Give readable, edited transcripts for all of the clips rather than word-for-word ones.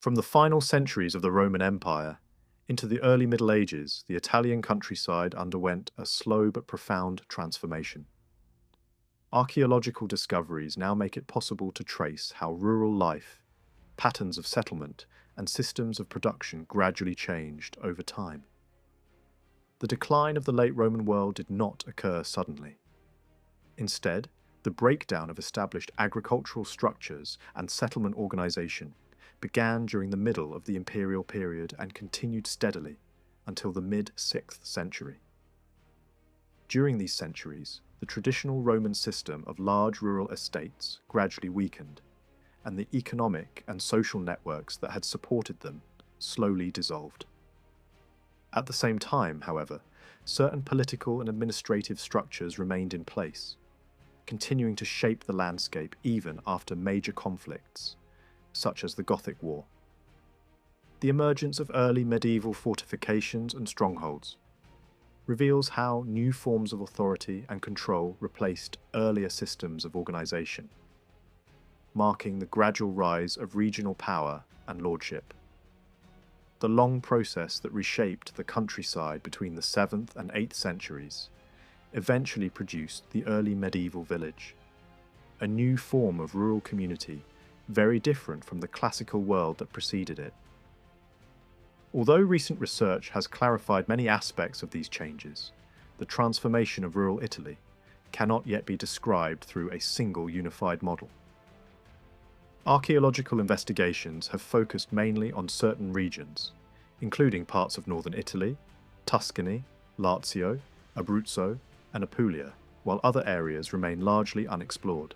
From the final centuries of the Roman Empire into the early Middle Ages, the Italian countryside underwent a slow but profound transformation. Archaeological discoveries now make it possible to trace how rural life, patterns of settlement, and systems of production gradually changed over time. The decline of the late Roman world did not occur suddenly. Instead, the breakdown of established agricultural structures and settlement organization began during the middle of the imperial period and continued steadily until the mid-6th century. During these centuries, the traditional Roman system of large rural estates gradually weakened, and the economic and social networks that had supported them slowly dissolved. At the same time, however, certain political and administrative structures remained in place, continuing to shape the landscape even after major conflicts, such as the Gothic War. The emergence of early medieval fortifications and strongholds reveals how new forms of authority and control replaced earlier systems of organization, marking the gradual rise of regional power and lordship. The long process that reshaped the countryside between the 7th and 8th centuries eventually produced the early medieval village, a new form of rural community very different from the classical world that preceded it. Although recent research has clarified many aspects of these changes, the transformation of rural Italy cannot yet be described through a single unified model. Archaeological investigations have focused mainly on certain regions, including parts of northern Italy, Tuscany, Lazio, Abruzzo, and Apulia, while other areas remain largely unexplored.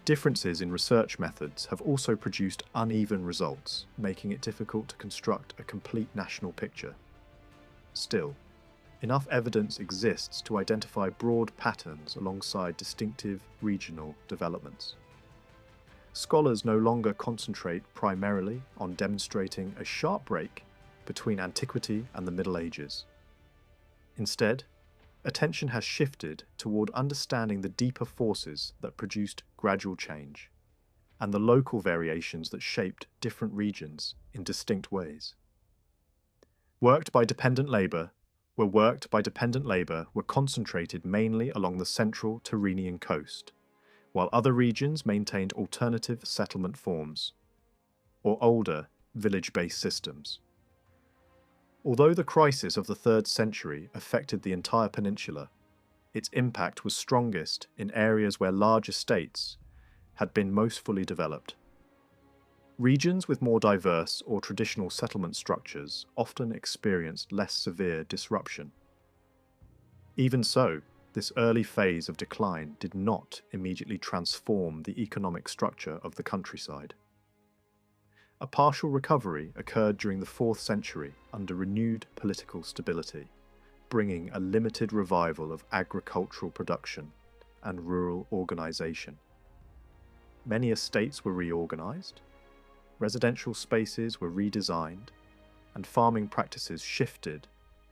Differences in research methods have also produced uneven results, making it difficult to construct a complete national picture. Still, enough evidence exists to identify broad patterns alongside distinctive regional developments. Scholars no longer concentrate primarily on demonstrating a sharp break between antiquity and the Middle Ages. Instead, attention has shifted toward understanding the deeper forces that produced gradual change, and the local variations that shaped different regions in distinct ways. Work by dependent labour were concentrated mainly along the central Tyrrhenian coast, while other regions maintained alternative settlement forms, or older village-based systems. Although the crisis of the 3rd century affected the entire peninsula, its impact was strongest in areas where large estates had been most fully developed. Regions with more diverse or traditional settlement structures often experienced less severe disruption. Even so, this early phase of decline did not immediately transform the economic structure of the countryside. A partial recovery occurred during the 4th century under renewed political stability, bringing a limited revival of agricultural production and rural organisation. Many estates were reorganised, residential spaces were redesigned, and farming practices shifted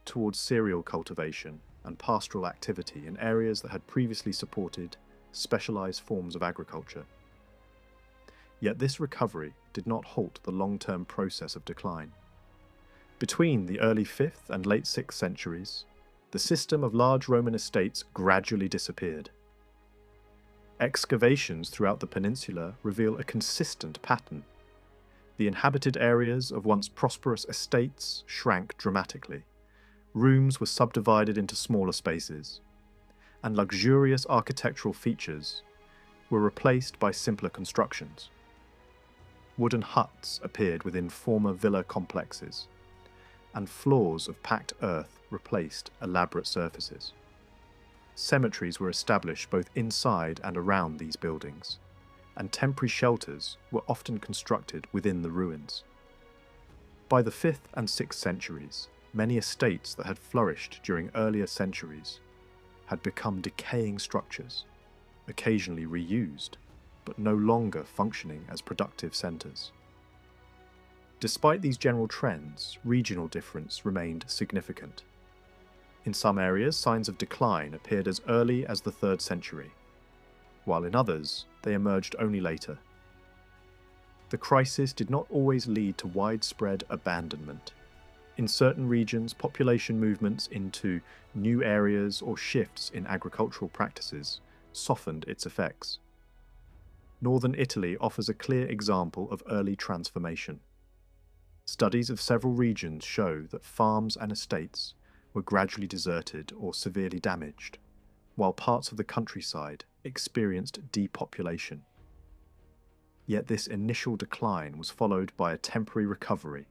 towards cereal cultivation and pastoral activity in areas that had previously supported specialised forms of agriculture. Yet this recovery did not halt the long-term process of decline. Between the early 5th and late 6th centuries, the system of large Roman estates gradually disappeared. Excavations throughout the peninsula reveal a consistent pattern. The inhabited areas of once prosperous estates shrank dramatically. Rooms were subdivided into smaller spaces, and luxurious architectural features were replaced by simpler constructions. Wooden huts appeared within former villa complexes, and floors of packed earth replaced elaborate surfaces. Cemeteries were established both inside and around these buildings, and temporary shelters were often constructed within the ruins. By the 5th and 6th centuries, many estates that had flourished during earlier centuries had become decaying structures, occasionally reused, but no longer functioning as productive centres. Despite these general trends, regional difference remained significant. In some areas, signs of decline appeared as early as the 3rd century, while in others, they emerged only later. The the crisis did not always lead to widespread abandonment. In certain regions, population movements into new areas or shifts in agricultural practices softened its effects. Northern Italy offers a clear example of early transformation. Studies of several regions show that farms and estates were gradually deserted or severely damaged, while parts of the countryside experienced depopulation. Yet this initial decline was followed by a temporary recovery,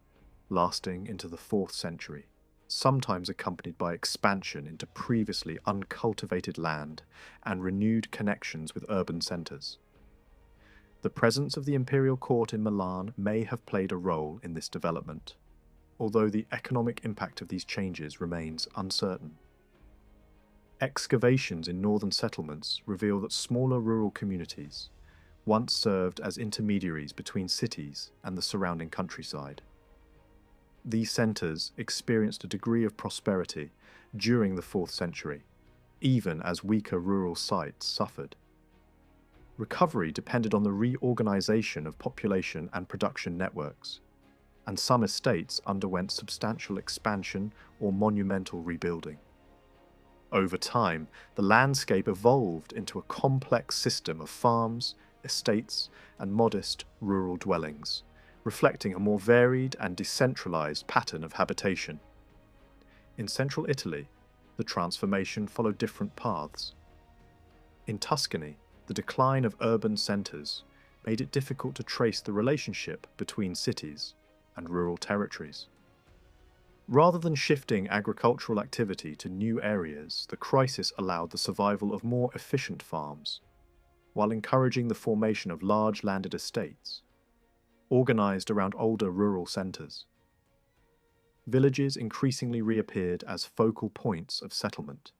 lasting into the 4th century, sometimes accompanied by expansion into previously uncultivated land and renewed connections with urban centres. The presence of the imperial court in Milan may have played a role in this development, although the economic impact of these changes remains uncertain. Excavations in northern settlements reveal that smaller rural communities once served as intermediaries between cities and the surrounding countryside. These centres experienced a degree of prosperity during the 4th century, even as weaker rural sites suffered. Recovery depended on the reorganisation of population and production networks, and some estates underwent substantial expansion or monumental rebuilding. Over time, the landscape evolved into a complex system of farms, estates, and modest rural dwellings, reflecting a more varied and decentralised pattern of habitation. In central Italy, the transformation followed different paths. In Tuscany, the decline of urban centres made it difficult to trace the relationship between cities and rural territories. Rather than shifting agricultural activity to new areas, the crisis allowed the survival of more efficient farms, while encouraging the formation of large landed estates, organised around older rural centres. Villages increasingly reappeared as focal points of settlement,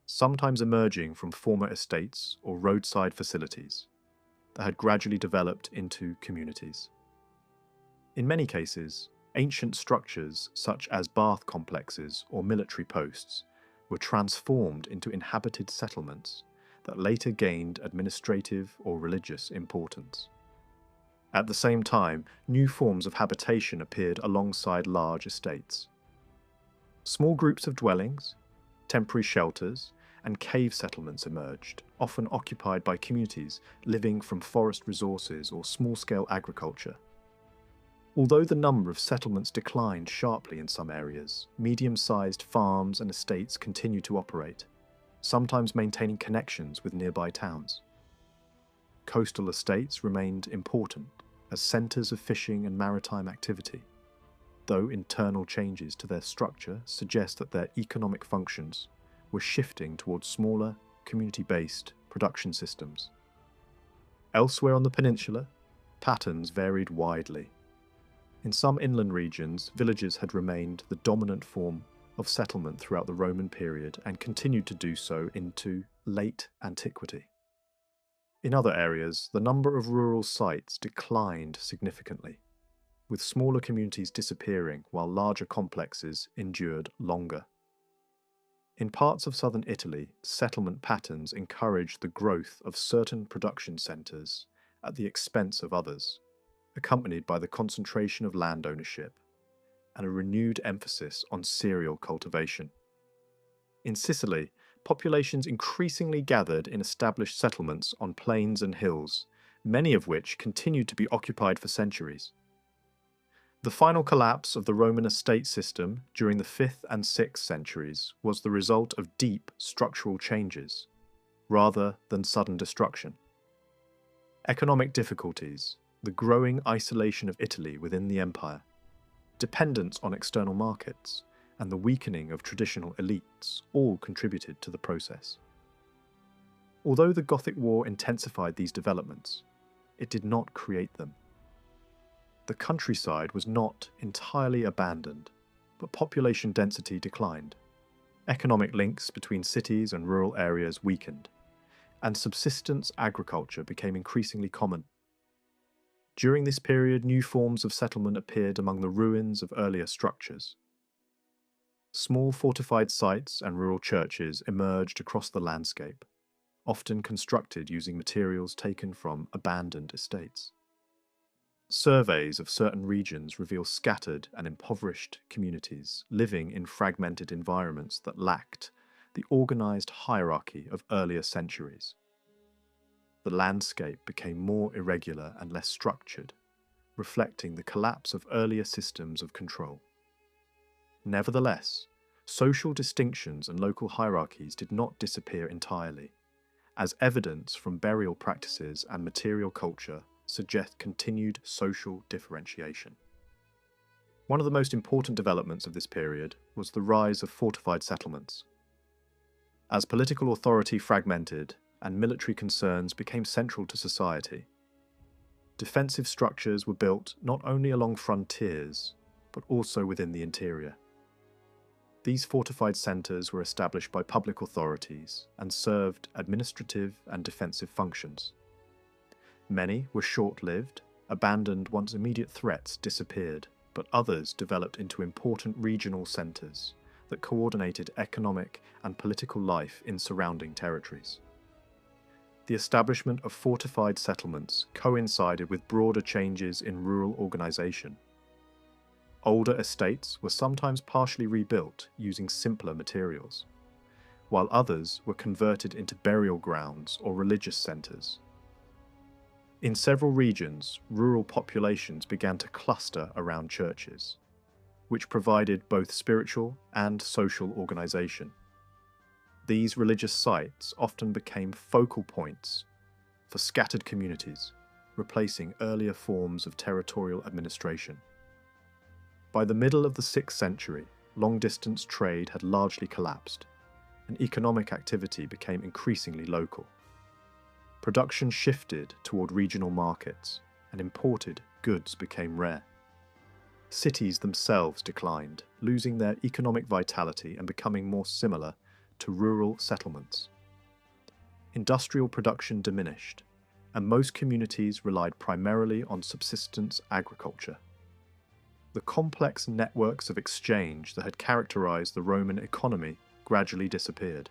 sometimes emerging from former estates or roadside facilities that had gradually developed into communities. In many cases, ancient structures such as bath complexes or military posts were transformed into inhabited settlements that later gained administrative or religious importance. At the same time, new forms of habitation appeared alongside large estates. Small groups of dwellings, temporary shelters, and cave settlements emerged, often occupied by communities living from forest resources or small-scale agriculture. Although the number of settlements declined sharply in some areas, medium-sized farms and estates continued to operate, sometimes maintaining connections with nearby towns. Coastal estates remained important as centres of fishing and maritime activity, though internal changes to their structure suggest that their economic functions were shifting towards smaller, community-based production systems. Elsewhere on the peninsula, patterns varied widely. In some inland regions, villages had remained the dominant form of settlement throughout the Roman period and continued to do so into late antiquity. In other areas, the number of rural sites declined significantly, with smaller communities disappearing while larger complexes endured longer. In parts of southern Italy, settlement patterns encouraged the growth of certain production centres at the expense of others, accompanied by the concentration of land ownership and a renewed emphasis on cereal cultivation. In Sicily, populations increasingly gathered in established settlements on plains and hills, many of which continued to be occupied for centuries. The final collapse of the Roman estate system during the 5th and 6th centuries was the result of deep structural changes, rather than sudden destruction. Economic difficulties, the growing isolation of Italy within the empire, dependence on external markets, and the weakening of traditional elites all contributed to the process. Although the Gothic War intensified these developments, it did not create them. The countryside was not entirely abandoned, but population density declined. Economic links between cities and rural areas weakened, and subsistence agriculture became increasingly common. During this period, new forms of settlement appeared among the ruins of earlier structures. Small fortified sites and rural churches emerged across the landscape, often constructed using materials taken from abandoned estates. Surveys of certain regions reveal scattered and impoverished communities living in fragmented environments that lacked the organized hierarchy of earlier centuries. The landscape became more irregular and less structured, reflecting the collapse of earlier systems of control. Nevertheless, social distinctions and local hierarchies did not disappear entirely, as evidence from burial practices and material culture suggest continued social differentiation. One of the most important developments of this period was the rise of fortified settlements. As political authority fragmented and military concerns became central to society, defensive structures were built not only along frontiers, but also within the interior. These fortified centres were established by public authorities and served administrative and defensive functions. Many were short-lived, abandoned once immediate threats disappeared, but others developed into important regional centres that coordinated economic and political life in surrounding territories. The establishment of fortified settlements coincided with broader changes in rural organisation. Older estates were sometimes partially rebuilt using simpler materials, while others were converted into burial grounds or religious centres. In several regions, rural populations began to cluster around churches, which provided both spiritual and social organisation. These religious sites often became focal points for scattered communities, replacing earlier forms of territorial administration. By the middle of the 6th century, long-distance trade had largely collapsed, and economic activity became increasingly local. Production shifted toward regional markets, and imported goods became rare. Cities themselves declined, losing their economic vitality and becoming more similar to rural settlements. Industrial production diminished, and most communities relied primarily on subsistence agriculture. The complex networks of exchange that had characterized the Roman economy gradually disappeared,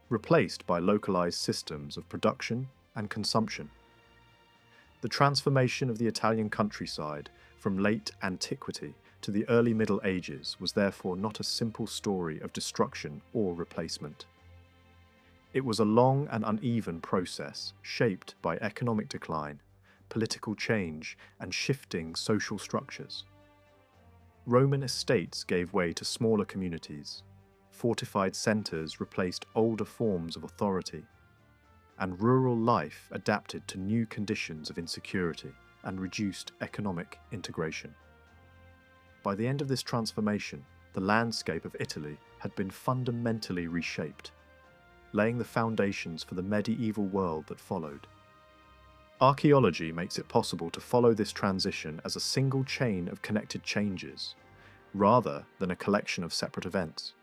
replaced by localized systems of production and consumption. The transformation of the Italian countryside from late antiquity to the early Middle Ages was therefore not a simple story of destruction or replacement. It was a long and uneven process shaped by economic decline, political change, and shifting social structures. Roman estates gave way to smaller communities, fortified centres replaced older forms of authority, and rural life adapted to new conditions of insecurity and reduced economic integration. By the end of this transformation, the landscape of Italy had been fundamentally reshaped, laying the foundations for the medieval world that followed. Archaeology makes it possible to follow this transition as a single chain of connected changes, rather than a collection of separate events.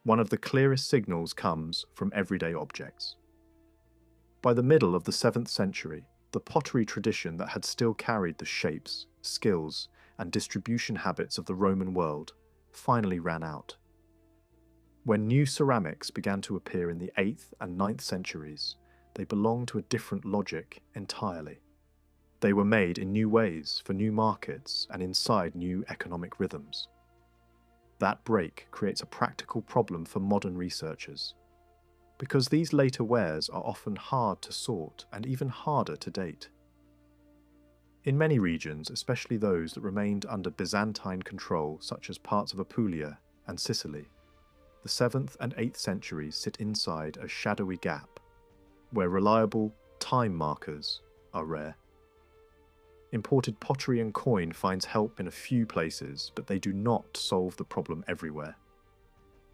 One of the clearest signals comes from everyday objects. By the middle of the 7th century, the pottery tradition that had still carried the shapes, skills, and distribution habits of the Roman world finally ran out. When new ceramics began to appear in the 8th and 9th centuries, they belonged to a different logic entirely. They were made in new ways for new markets and inside new economic rhythms. That break creates a practical problem for modern researchers, because these later wares are often hard to sort and even harder to date. In many regions, especially those that remained under Byzantine control, such as parts of Apulia and Sicily, the 7th and 8th centuries sit inside a shadowy gap, where reliable time markers are rare. Imported pottery and coin finds help in a few places, but they do not solve the problem everywhere.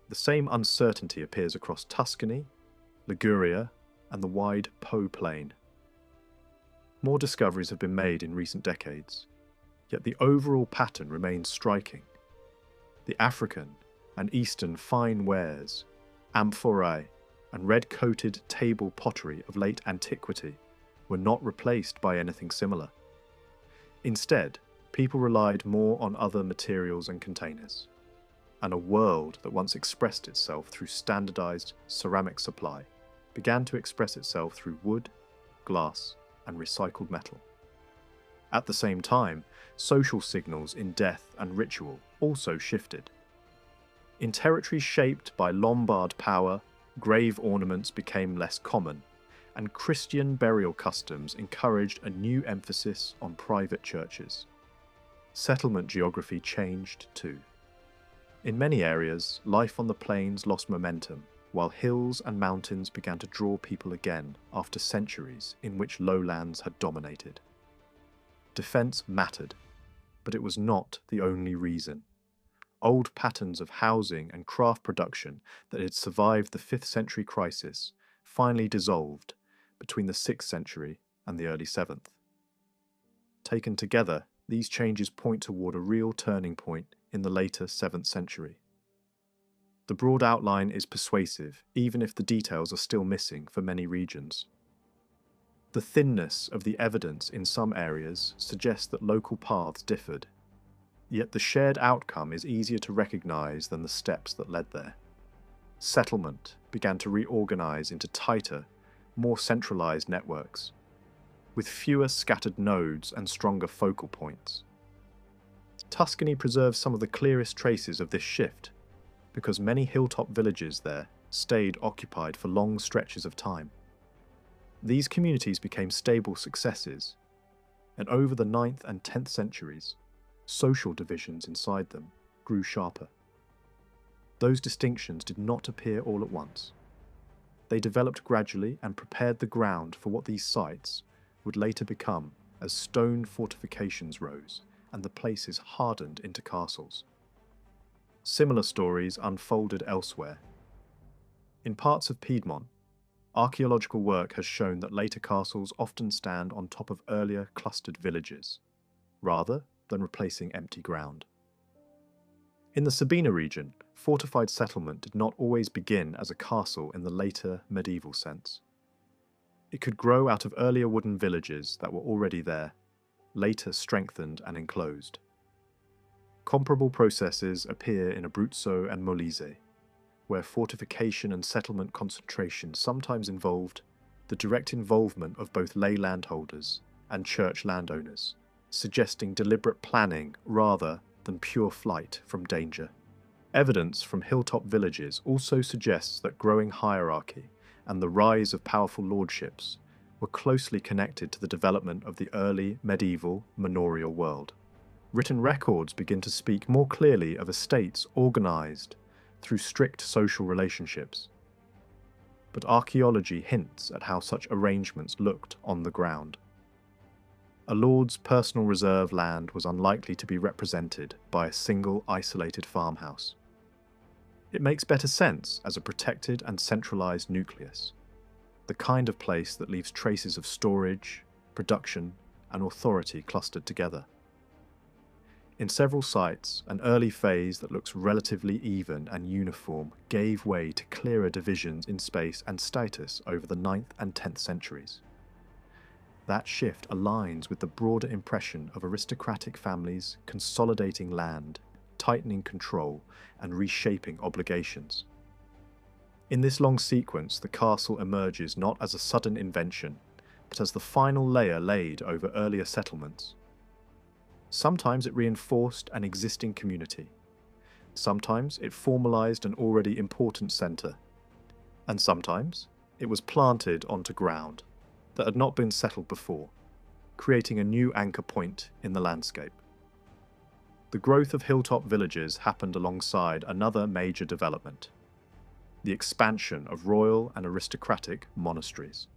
The same uncertainty appears across Tuscany, Liguria, and the wide Po plain. More discoveries have been made in recent decades, yet the overall pattern remains striking. The African and Eastern fine wares, amphorae, and red-coated table pottery of late antiquity were not replaced by anything similar. Instead, people relied more on other materials and containers, and a world that once expressed itself through standardized ceramic supply began to express itself through wood, glass, and recycled metal. At the same time, social signals in death and ritual also shifted. In territories shaped by Lombard power, grave ornaments became less common, and Christian burial customs encouraged a new emphasis on private churches. Settlement geography changed too. In many areas, life on the plains lost momentum, while hills and mountains began to draw people again after centuries in which lowlands had dominated. Defense mattered, but it was not the only reason. Old patterns of housing and craft production that had survived the 5th century crisis finally dissolved between the 6th century and the early 7th. Taken together, these changes point toward a real turning point in the later 7th century. The broad outline is persuasive, even if the details are still missing for many regions. The thinness of the evidence in some areas suggests that local paths differed, yet the shared outcome is easier to recognize than the steps that led there. Settlement began to reorganize into tighter, more centralized networks, with fewer scattered nodes and stronger focal points. Tuscany preserves some of the clearest traces of this shift, because many hilltop villages there stayed occupied for long stretches of time. These communities became stable successes, and over the 9th and 10th centuries, social divisions inside them grew sharper. Those distinctions did not appear all at once. They developed gradually and prepared the ground for what these sites would later become as stone fortifications rose and the places hardened into castles. Similar stories unfolded elsewhere. In parts of Piedmont, archaeological work has shown that later castles often stand on top of earlier clustered villages, rather than replacing empty ground. In the Sabina region, fortified settlement did not always begin as a castle in the later medieval sense. It could grow out of earlier wooden villages that were already there, later strengthened and enclosed. Comparable processes appear in Abruzzo and Molise, where fortification and settlement concentration sometimes involved the direct involvement of both lay landholders and church landowners, suggesting deliberate planning rather than pure flight from danger. Evidence from hilltop villages also suggests that growing hierarchy and the rise of powerful lordships were closely connected to the development of the early medieval manorial world. Written records begin to speak more clearly of estates organized through strict social relationships, but archaeology hints at how such arrangements looked on the ground. A lord's personal reserve land was unlikely to be represented by a single isolated farmhouse. It makes better sense as a protected and centralized nucleus, the kind of place that leaves traces of storage, production, and authority clustered together. In several sites, an early phase that looks relatively even and uniform gave way to clearer divisions in space and status over the 9th and 10th centuries. That shift aligns with the broader impression of aristocratic families consolidating land, tightening control, and reshaping obligations. In this long sequence, the castle emerges not as a sudden invention, but as the final layer laid over earlier settlements. Sometimes it reinforced an existing community. Sometimes it formalized an already important center. And sometimes it was planted onto ground that had not been settled before, creating a new anchor point in the landscape. The growth of hilltop villages happened alongside another major development: the expansion of royal and aristocratic monasteries.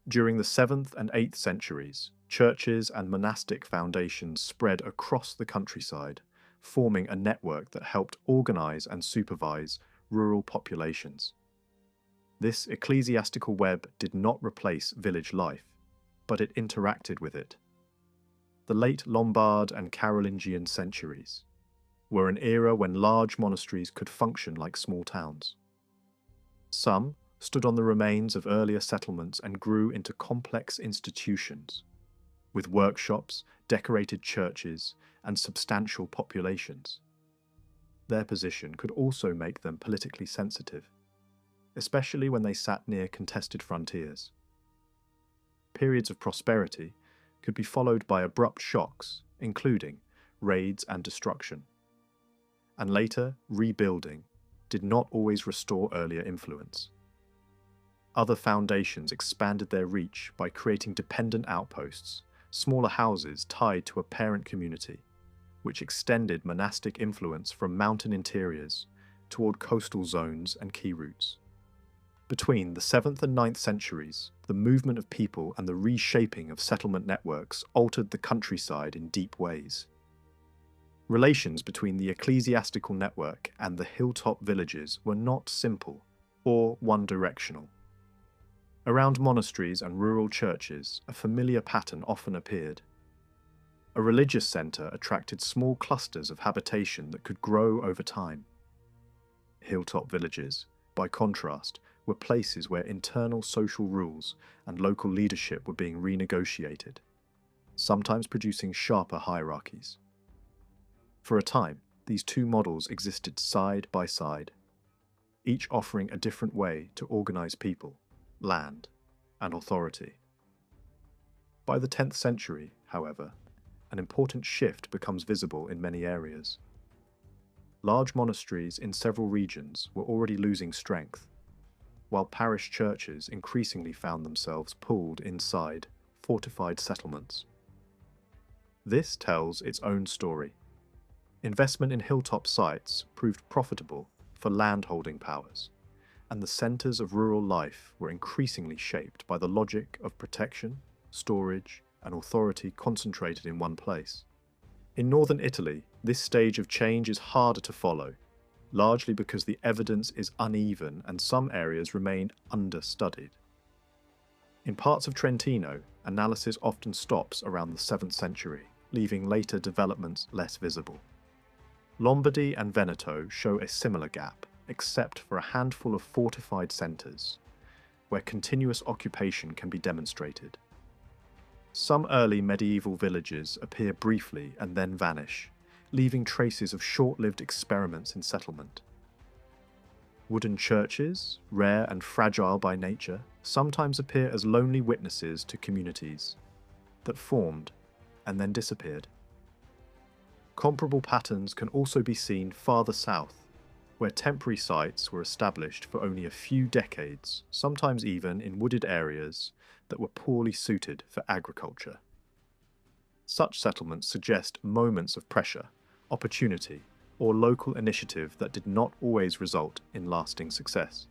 During the 7th and 8th centuries, churches and monastic foundations spread across the countryside, forming a network that helped organize and supervise rural populations. This ecclesiastical web did not replace village life, but it interacted with it. The late Lombard and Carolingian centuries were an era when large monasteries could function like small towns. Some stood on the remains of earlier settlements and grew into complex institutions, with workshops, decorated churches, and substantial populations. Their position could also make them politically sensitive, especially when they sat near contested frontiers. Periods of prosperity could be followed by abrupt shocks, including raids and destruction. And later, rebuilding did not always restore earlier influence. Other foundations expanded their reach by creating dependent outposts, smaller houses tied to a parent community, which extended monastic influence from mountain interiors toward coastal zones and key routes. Between the 7th and 9th centuries, the movement of people and the reshaping of settlement networks altered the countryside in deep ways. Relations between the ecclesiastical network and the hilltop villages were not simple or one-directional. Around monasteries and rural churches, a familiar pattern often appeared. A religious centre attracted small clusters of habitation that could grow over time. Hilltop villages, by contrast, were places where internal social rules and local leadership were being renegotiated, sometimes producing sharper hierarchies. For a time, these two models existed side by side, each offering a different way to organize people, land, and authority. By the 10th century, however, an important shift becomes visible in many areas. Large monasteries in several regions were already losing strength, while parish churches increasingly found themselves pulled inside fortified settlements. This tells its own story. Investment in hilltop sites proved profitable for landholding powers, and the centres of rural life were increasingly shaped by the logic of protection, storage, and authority concentrated in one place. In northern Italy, this stage of change is harder to follow, largely because the evidence is uneven and some areas remain understudied. In parts of Trentino, analysis often stops around the 7th century, leaving later developments less visible. Lombardy and Veneto show a similar gap, except for a handful of fortified centres, where continuous occupation can be demonstrated. Some early medieval villages appear briefly and then vanish, leaving traces of short-lived experiments in settlement. Wooden churches, rare and fragile by nature, sometimes appear as lonely witnesses to communities that formed and then disappeared. Comparable patterns can also be seen farther south, where temporary sites were established for only a few decades, sometimes even in wooded areas that were poorly suited for agriculture. Such settlements suggest moments of pressure, opportunity, or local initiative that did not always result in lasting success.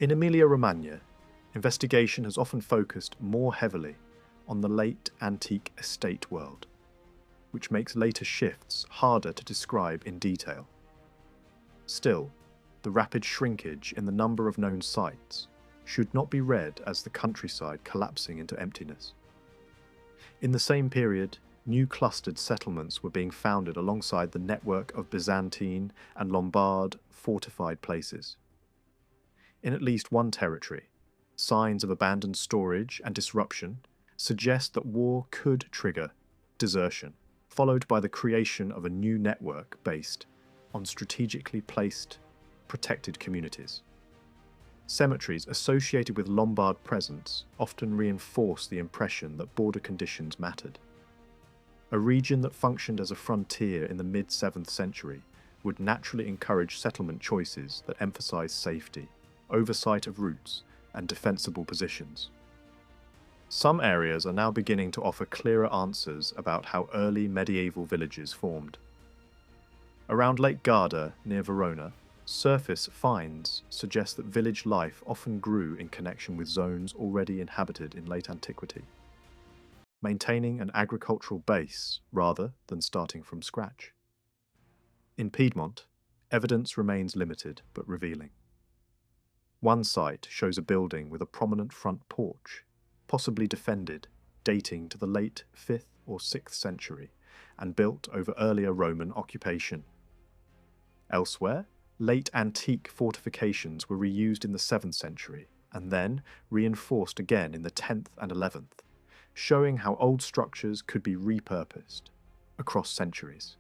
In Emilia-Romagna, investigation has often focused more heavily on the late antique estate world, which makes later shifts harder to describe in detail. Still, the rapid shrinkage in the number of known sites should not be read as the countryside collapsing into emptiness. In the same period, new clustered settlements were being founded alongside the network of Byzantine and Lombard fortified places. In at least one territory, signs of abandoned storage and disruption suggest that war could trigger desertion, followed by the creation of a new network based on strategically placed, protected communities. Cemeteries associated with Lombard presence often reinforce the impression that border conditions mattered. A region that functioned as a frontier in the mid-7th century would naturally encourage settlement choices that emphasize safety, oversight of routes, and defensible positions. Some areas are now beginning to offer clearer answers about how early medieval villages formed. Around Lake Garda, near Verona, surface finds suggest that village life often grew in connection with zones already inhabited in late antiquity, maintaining an agricultural base rather than starting from scratch. In Piedmont, evidence remains limited but revealing. One site shows a building with a prominent front porch, possibly defended, dating to the late 5th or 6th century, and built over earlier Roman occupation. Elsewhere, late antique fortifications were reused in the 7th century, and then reinforced again in the 10th and 11th, showing how old structures could be repurposed across centuries.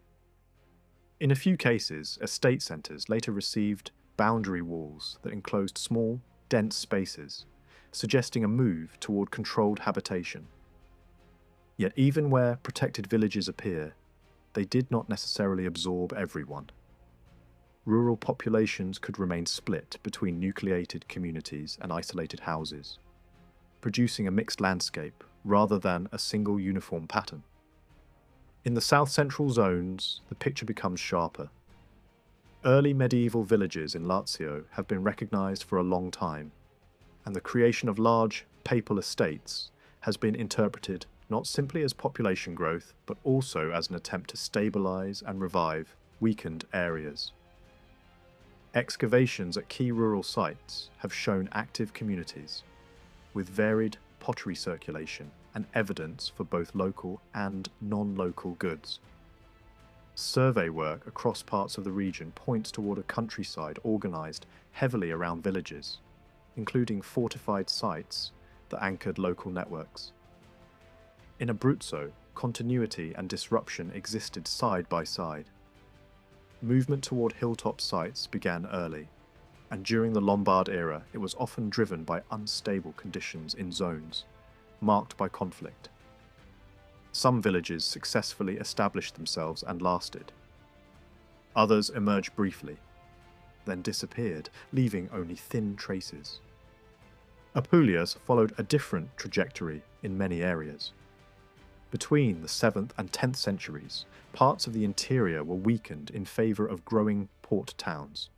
In a few cases, estate centres later received boundary walls that enclosed small, dense spaces, suggesting a move toward controlled habitation. Yet even where protected villages appear, they did not necessarily absorb everyone. Rural populations could remain split between nucleated communities and isolated houses, producing a mixed landscape rather than a single uniform pattern. In the south-central zones, the picture becomes sharper. Early medieval villages in Lazio have been recognized for a long time, and the creation of large papal estates has been interpreted not simply as population growth, but also as an attempt to stabilize and revive weakened areas. Excavations at key rural sites have shown active communities, with varied pottery circulation and evidence for both local and non-local goods. Survey work across parts of the region points toward a countryside organised heavily around villages, including fortified sites that anchored local networks. In Abruzzo, continuity and disruption existed side by side. Movement toward hilltop sites began early, and during the Lombard era it was often driven by unstable conditions in zones, marked by conflict. Some villages successfully established themselves and lasted. Others emerged briefly, then disappeared, leaving only thin traces. Apulia's followed a different trajectory in many areas. Between the 7th and 10th centuries, parts of the interior were weakened in favour of growing port towns,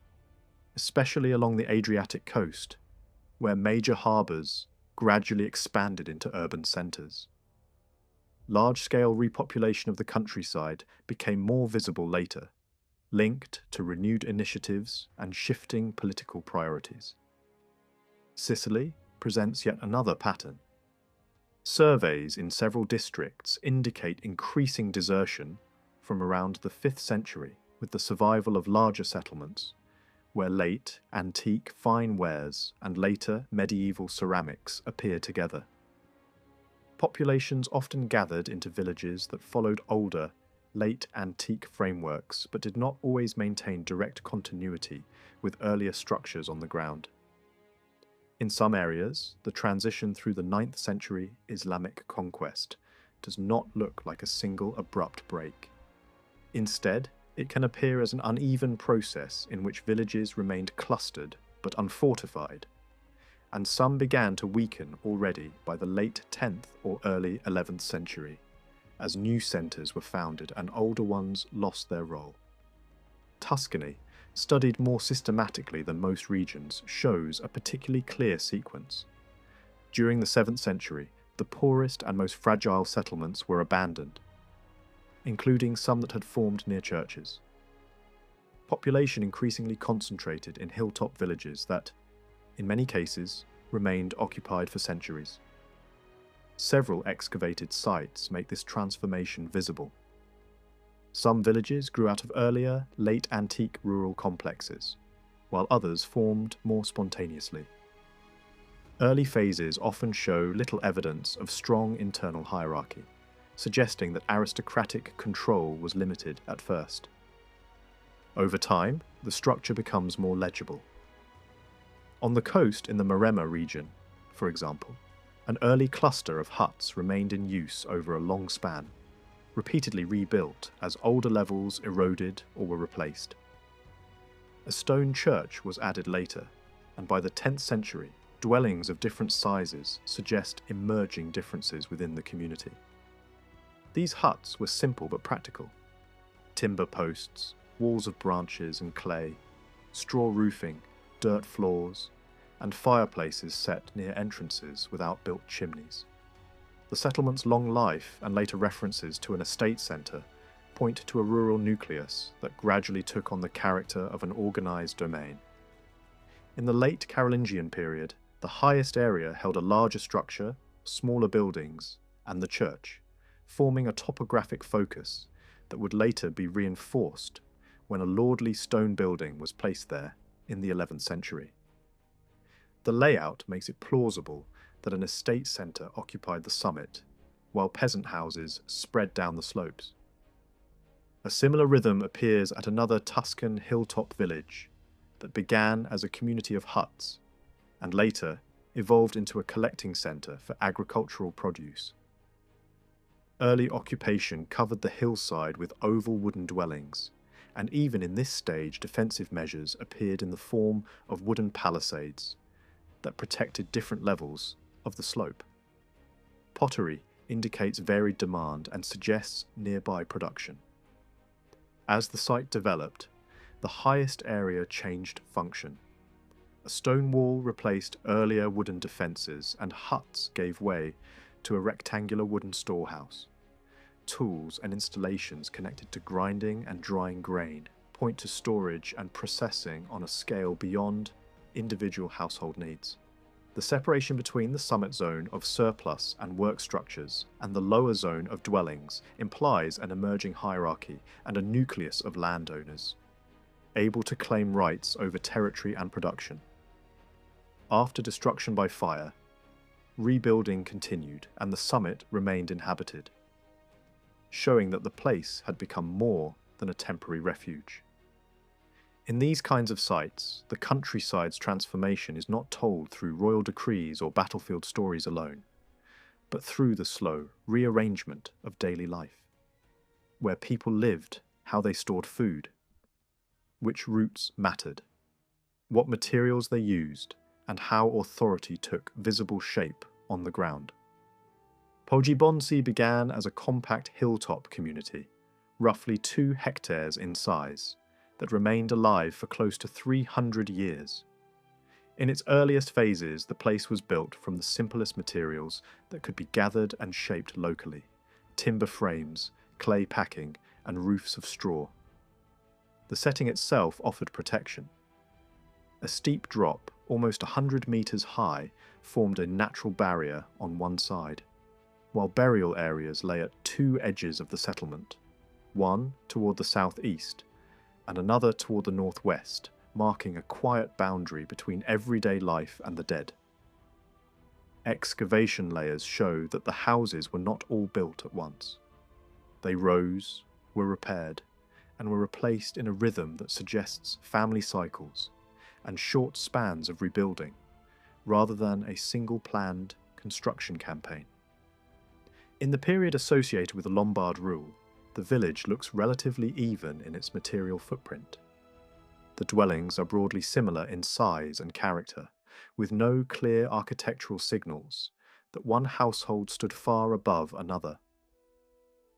especially along the Adriatic coast, where major harbours gradually expanded into urban centres. Large-scale repopulation of the countryside became more visible later, linked to renewed initiatives and shifting political priorities. Sicily presents yet another pattern. Surveys in several districts indicate increasing desertion from around the 5th century, with the survival of larger settlements, where late, antique fine wares and later medieval ceramics appear together. Populations often gathered into villages that followed older, late antique frameworks but did not always maintain direct continuity with earlier structures on the ground. In some areas, the transition through the 9th century Islamic conquest does not look like a single abrupt break. Instead, it can appear as an uneven process in which villages remained clustered but unfortified, and some began to weaken already by the late 10th or early 11th century, as new centres were founded and older ones lost their role. Tuscany, studied more systematically than most regions, shows a particularly clear sequence. During the 7th century, the poorest and most fragile settlements were abandoned, including some that had formed near churches. Population increasingly concentrated in hilltop villages that, in many cases, remained occupied for centuries. Several excavated sites make this transformation visible. Some villages grew out of earlier, late antique rural complexes, while others formed more spontaneously. Early phases often show little evidence of strong internal hierarchy, suggesting that aristocratic control was limited at first. Over time, the structure becomes more legible. On the coast in the Maremma region, for example, an early cluster of huts remained in use over a long span, repeatedly rebuilt as older levels eroded or were replaced. A stone church was added later, and by the 10th century, dwellings of different sizes suggest emerging differences within the community. These huts were simple but practical. Timber posts, walls of branches and clay, straw roofing, dirt floors, and fireplaces set near entrances without built chimneys. The settlement's long life and later references to an estate centre point to a rural nucleus that gradually took on the character of an organised domain. In the late Carolingian period, the highest area held a larger structure, smaller buildings, and the church, forming a topographic focus that would later be reinforced when a lordly stone building was placed there in the 11th century. The layout makes it plausible that an estate centre occupied the summit, while peasant houses spread down the slopes. A similar rhythm appears at another Tuscan hilltop village that began as a community of huts and later evolved into a collecting centre for agricultural produce. Early occupation covered the hillside with oval wooden dwellings, and even in this stage defensive measures appeared in the form of wooden palisades that protected different levels of the slope. Pottery indicates varied demand and suggests nearby production. As the site developed, the highest area changed function. A stone wall replaced earlier wooden defences, and huts gave way to a rectangular wooden storehouse. Tools and installations connected to grinding and drying grain point to storage and processing on a scale beyond individual household needs. The separation between the summit zone of surplus and work structures and the lower zone of dwellings implies an emerging hierarchy and a nucleus of landowners, able to claim rights over territory and production. After destruction by fire, rebuilding continued and the summit remained inhabited, showing that the place had become more than a temporary refuge. In these kinds of sites, the countryside's transformation is not told through royal decrees or battlefield stories alone, but through the slow rearrangement of daily life, where people lived, how they stored food, which routes mattered, what materials they used, and how authority took visible shape on the ground. Poggibonsi began as a compact hilltop community, roughly 2 hectares in size, that remained alive for close to 300 years. In its earliest phases, the place was built from the simplest materials that could be gathered and shaped locally: timber frames, clay packing, and roofs of straw. The setting itself offered protection. A steep drop, almost 100 meters high, formed a natural barrier on one side, while burial areas lay at 2 edges of the settlement, one toward the southeast and another toward the northwest, marking a quiet boundary between everyday life and the dead. Excavation layers show that the houses were not all built at once. They rose, were repaired, and were replaced in a rhythm that suggests family cycles and short spans of rebuilding, rather than a single planned construction campaign. In the period associated with the Lombard rule, the village looks relatively even in its material footprint. The dwellings are broadly similar in size and character, with no clear architectural signals that one household stood far above another.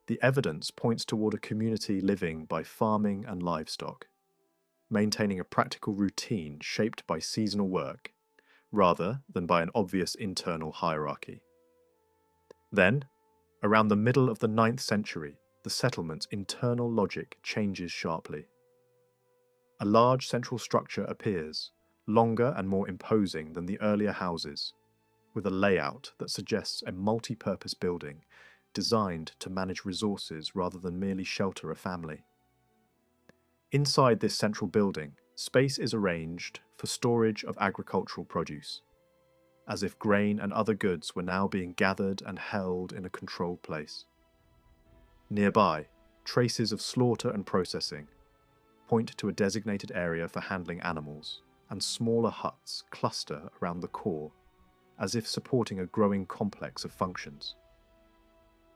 The evidence points toward a community living by farming and livestock, maintaining a practical routine shaped by seasonal work, rather than by an obvious internal hierarchy. Then, around the middle of the 9th century, the settlement's internal logic changes sharply. A large central structure appears, longer and more imposing than the earlier houses, with a layout that suggests a multi-purpose building designed to manage resources rather than merely shelter a family. Inside this central building, space is arranged for storage of agricultural produce, as if grain and other goods were now being gathered and held in a controlled place. Nearby, traces of slaughter and processing point to a designated area for handling animals, and smaller huts cluster around the core, as if supporting a growing complex of functions.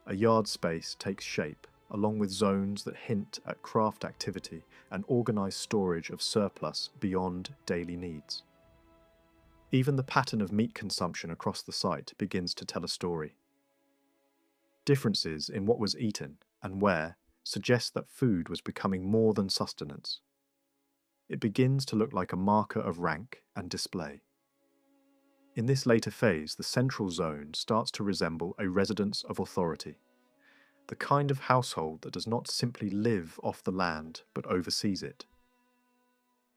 A yard space takes shape, along with zones that hint at craft activity and organised storage of surplus beyond daily needs. Even the pattern of meat consumption across the site begins to tell a story. Differences in what was eaten and where suggest that food was becoming more than sustenance. It begins to look like a marker of rank and display. In this later phase, the central zone starts to resemble a residence of authority, the kind of household that does not simply live off the land but oversees it.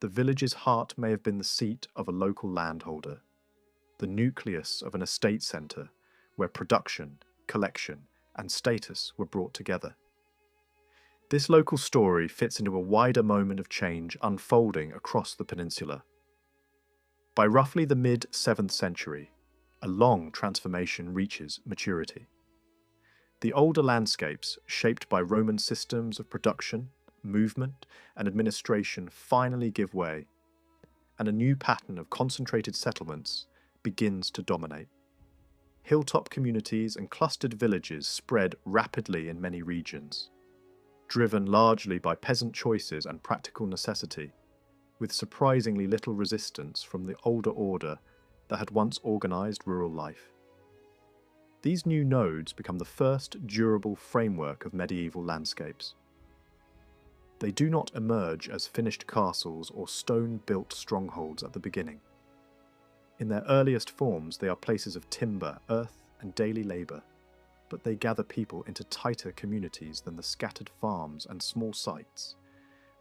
The village's heart may have been the seat of a local landholder, the nucleus of an estate centre where production, collection, and status were brought together. This local story fits into a wider moment of change unfolding across the peninsula. By roughly the mid-7th century, a long transformation reaches maturity. The older landscapes, shaped by Roman systems of production, movement, and administration, finally give way, and a new pattern of concentrated settlements begins to dominate. hilltop communities and clustered villages spread rapidly in many regions, driven largely by peasant choices and practical necessity, with surprisingly little resistance from the older order that had once organized rural life. These new nodes become the first durable framework of medieval landscapes. They do not emerge as finished castles or stone-built strongholds at the beginning. In their earliest forms, they are places of timber, earth, and daily labour, but they gather people into tighter communities than the scattered farms and small sites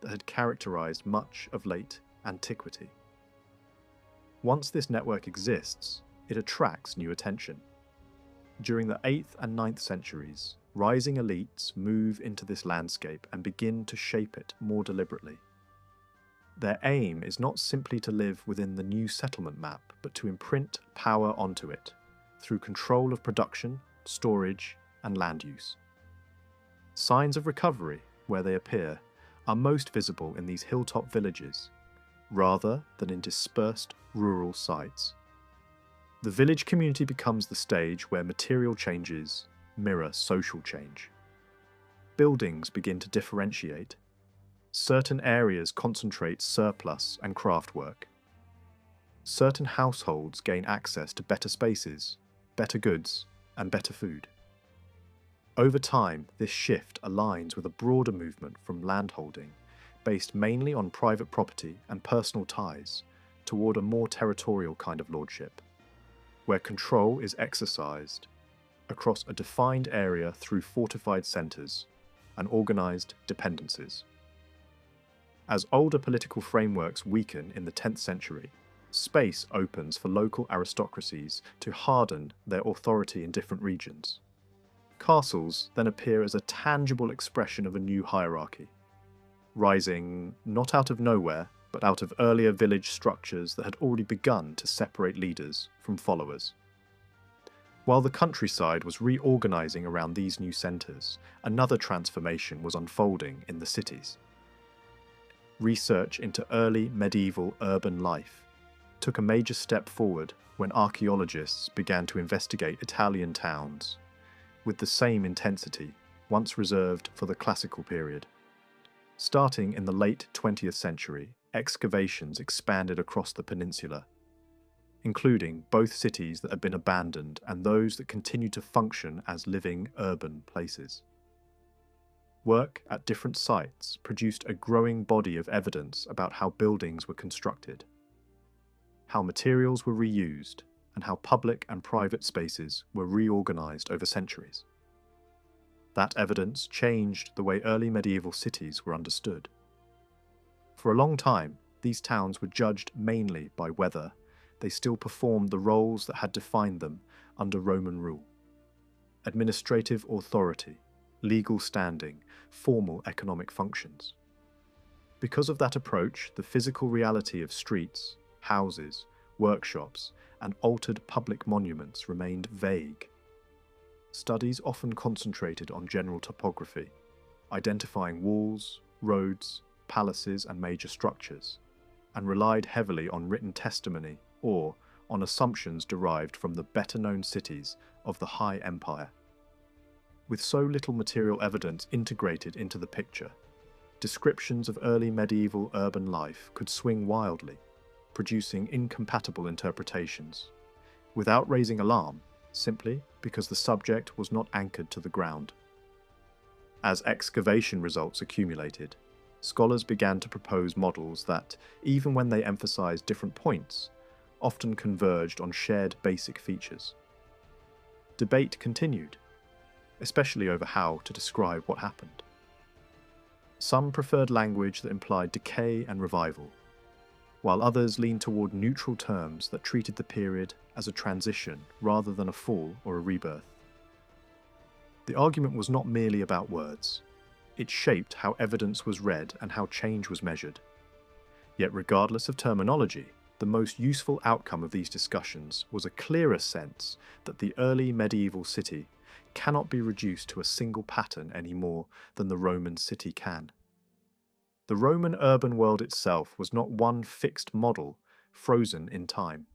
that had characterized much of late antiquity. Once this network exists, it attracts new attention. During the 8th and 9th centuries, rising elites move into this landscape and begin to shape it more deliberately. Their aim is not simply to live within the new settlement map, but to imprint power onto it through control of production, storage, and land use. Signs of recovery, where they appear, are most visible in these hilltop villages, rather than in dispersed rural sites. The village community becomes the stage where material changes mirror social change. Buildings begin to differentiate. Certain areas concentrate surplus and craft work. Certain households gain access to better spaces, better goods, and better food. Over time, this shift aligns with a broader movement from landholding, based mainly on private property and personal ties, toward a more territorial kind of lordship, where control is exercised across a defined area through fortified centres and organised dependencies. As older political frameworks weaken in the 10th century, space opens for local aristocracies to harden their authority in different regions. Castles then appear as a tangible expression of a new hierarchy, rising not out of nowhere, but out of earlier village structures that had already begun to separate leaders from followers. While the countryside was reorganising around these new centres, another transformation was unfolding in the cities. Research into early medieval urban life took a major step forward when archaeologists began to investigate Italian towns with the same intensity once reserved for the classical period. Starting in the late 20th century, excavations expanded across the peninsula, including both cities that had been abandoned and those that continued to function as living urban places. Work at different sites produced a growing body of evidence about how buildings were constructed, how materials were reused, and how public and private spaces were reorganized over centuries. That evidence changed the way early medieval cities were understood. For a long time, these towns were judged mainly by whether they still performed the roles that had defined them under Roman rule: administrative authority, legal standing, formal economic functions. Because of that approach, the physical reality of streets, houses, workshops, and altered public monuments remained vague. Studies often concentrated on general topography, identifying walls, roads, palaces, and major structures, and relied heavily on written testimony or on assumptions derived from the better-known cities of the High Empire. With so little material evidence integrated into the picture, descriptions of early medieval urban life could swing wildly, producing incompatible interpretations, without raising alarm, simply because the subject was not anchored to the ground. As excavation results accumulated, scholars began to propose models that, even when they emphasized different points, often converged on shared basic features. Debate continued, especially over how to describe what happened. Some preferred language that implied decay and revival, while others leaned toward neutral terms that treated the period as a transition rather than a fall or a rebirth. The argument was not merely about words. It shaped how evidence was read and how change was measured. Yet regardless of terminology, the most useful outcome of these discussions was a clearer sense that the early medieval city cannot be reduced to a single pattern any more than the Roman city can. The Roman urban world itself was not one fixed model frozen in time.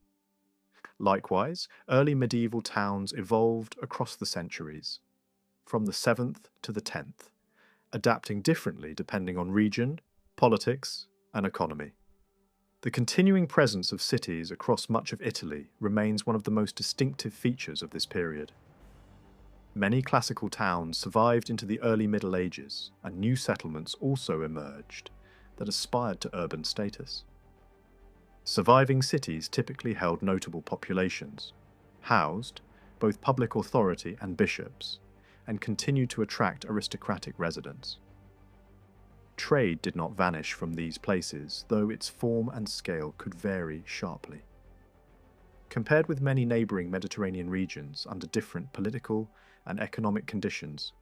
Likewise, early medieval towns evolved across the centuries, from the 7th to the 10th, adapting differently depending on region, politics, and economy. The continuing presence of cities across much of Italy remains one of the most distinctive features of this period. Many classical towns survived into the early Middle Ages, and new settlements also emerged that aspired to urban status. Surviving cities typically held notable populations, housed both public authority and bishops, and continued to attract aristocratic residents. Trade did not vanish from these places, though its form and scale could vary sharply. Compared with many neighbouring Mediterranean regions under different political and economic conditions,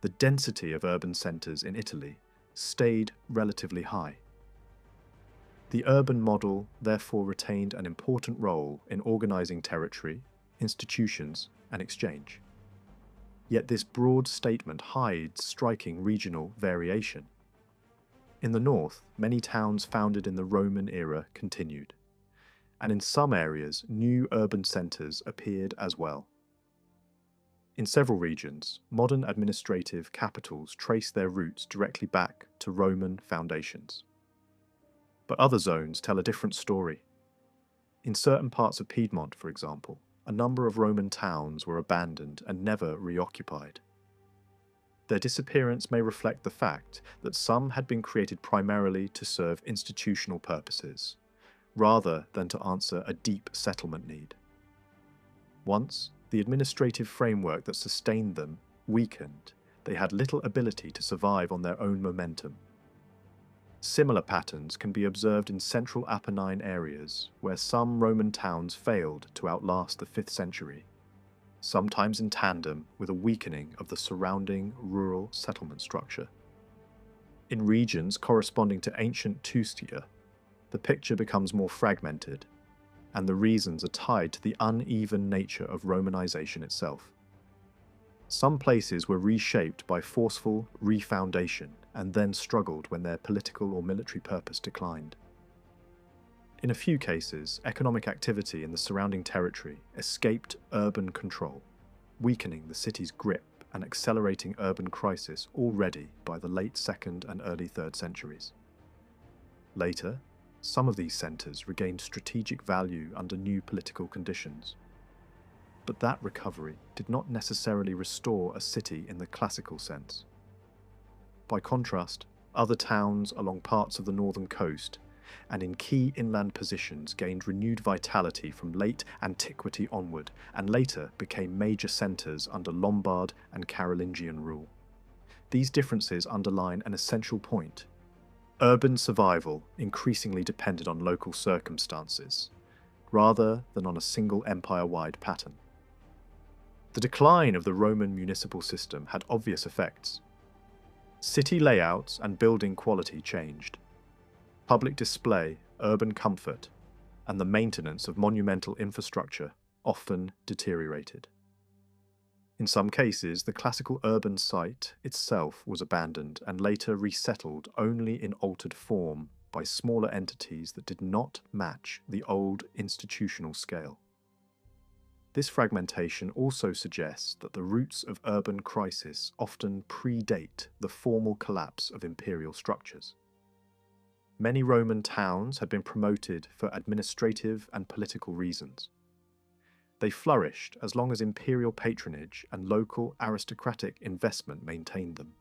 the density of urban centres in Italy stayed relatively high. The urban model therefore retained an important role in organising territory, institutions, and exchange. Yet this broad statement hides striking regional variation. In the north, many towns founded in the Roman era continued, and in some areas new urban centres appeared as well. In several regions, modern administrative capitals trace their roots directly back to Roman foundations. But other zones tell a different story. In certain parts of Piedmont, for example, a number of Roman towns were abandoned and never reoccupied. Their disappearance may reflect the fact that some had been created primarily to serve institutional purposes, rather than to answer a deep settlement need. Once the administrative framework that sustained them weakened, they had little ability to survive on their own momentum. Similar patterns can be observed in central Apennine areas, where some Roman towns failed to outlast the 5th century, sometimes in tandem with a weakening of the surrounding rural settlement structure. In regions corresponding to ancient Tuscia, the picture becomes more fragmented, and the reasons are tied to the uneven nature of Romanization itself. Some places were reshaped by forceful refoundation and then struggled when their political or military purpose declined. In a few cases, economic activity in the surrounding territory escaped urban control, weakening the city's grip and accelerating urban crisis already by the late 2nd and early 3rd centuries. Later, some of these centres regained strategic value under new political conditions. But that recovery did not necessarily restore a city in the classical sense. By contrast, other towns along parts of the northern coast and in key inland positions gained renewed vitality from late antiquity onward and later became major centres under Lombard and Carolingian rule. These differences underline an essential point. Urban survival increasingly depended on local circumstances, rather than on a single empire-wide pattern. The decline of the Roman municipal system had obvious effects. City layouts and building quality changed. Public display, urban comfort, and the maintenance of monumental infrastructure often deteriorated. In some cases, the classical urban site itself was abandoned and later resettled only in altered form by smaller entities that did not match the old institutional scale. This fragmentation also suggests that the roots of urban crisis often predate the formal collapse of imperial structures. Many Roman towns had been promoted for administrative and political reasons. They flourished as long as imperial patronage and local aristocratic investment maintained them.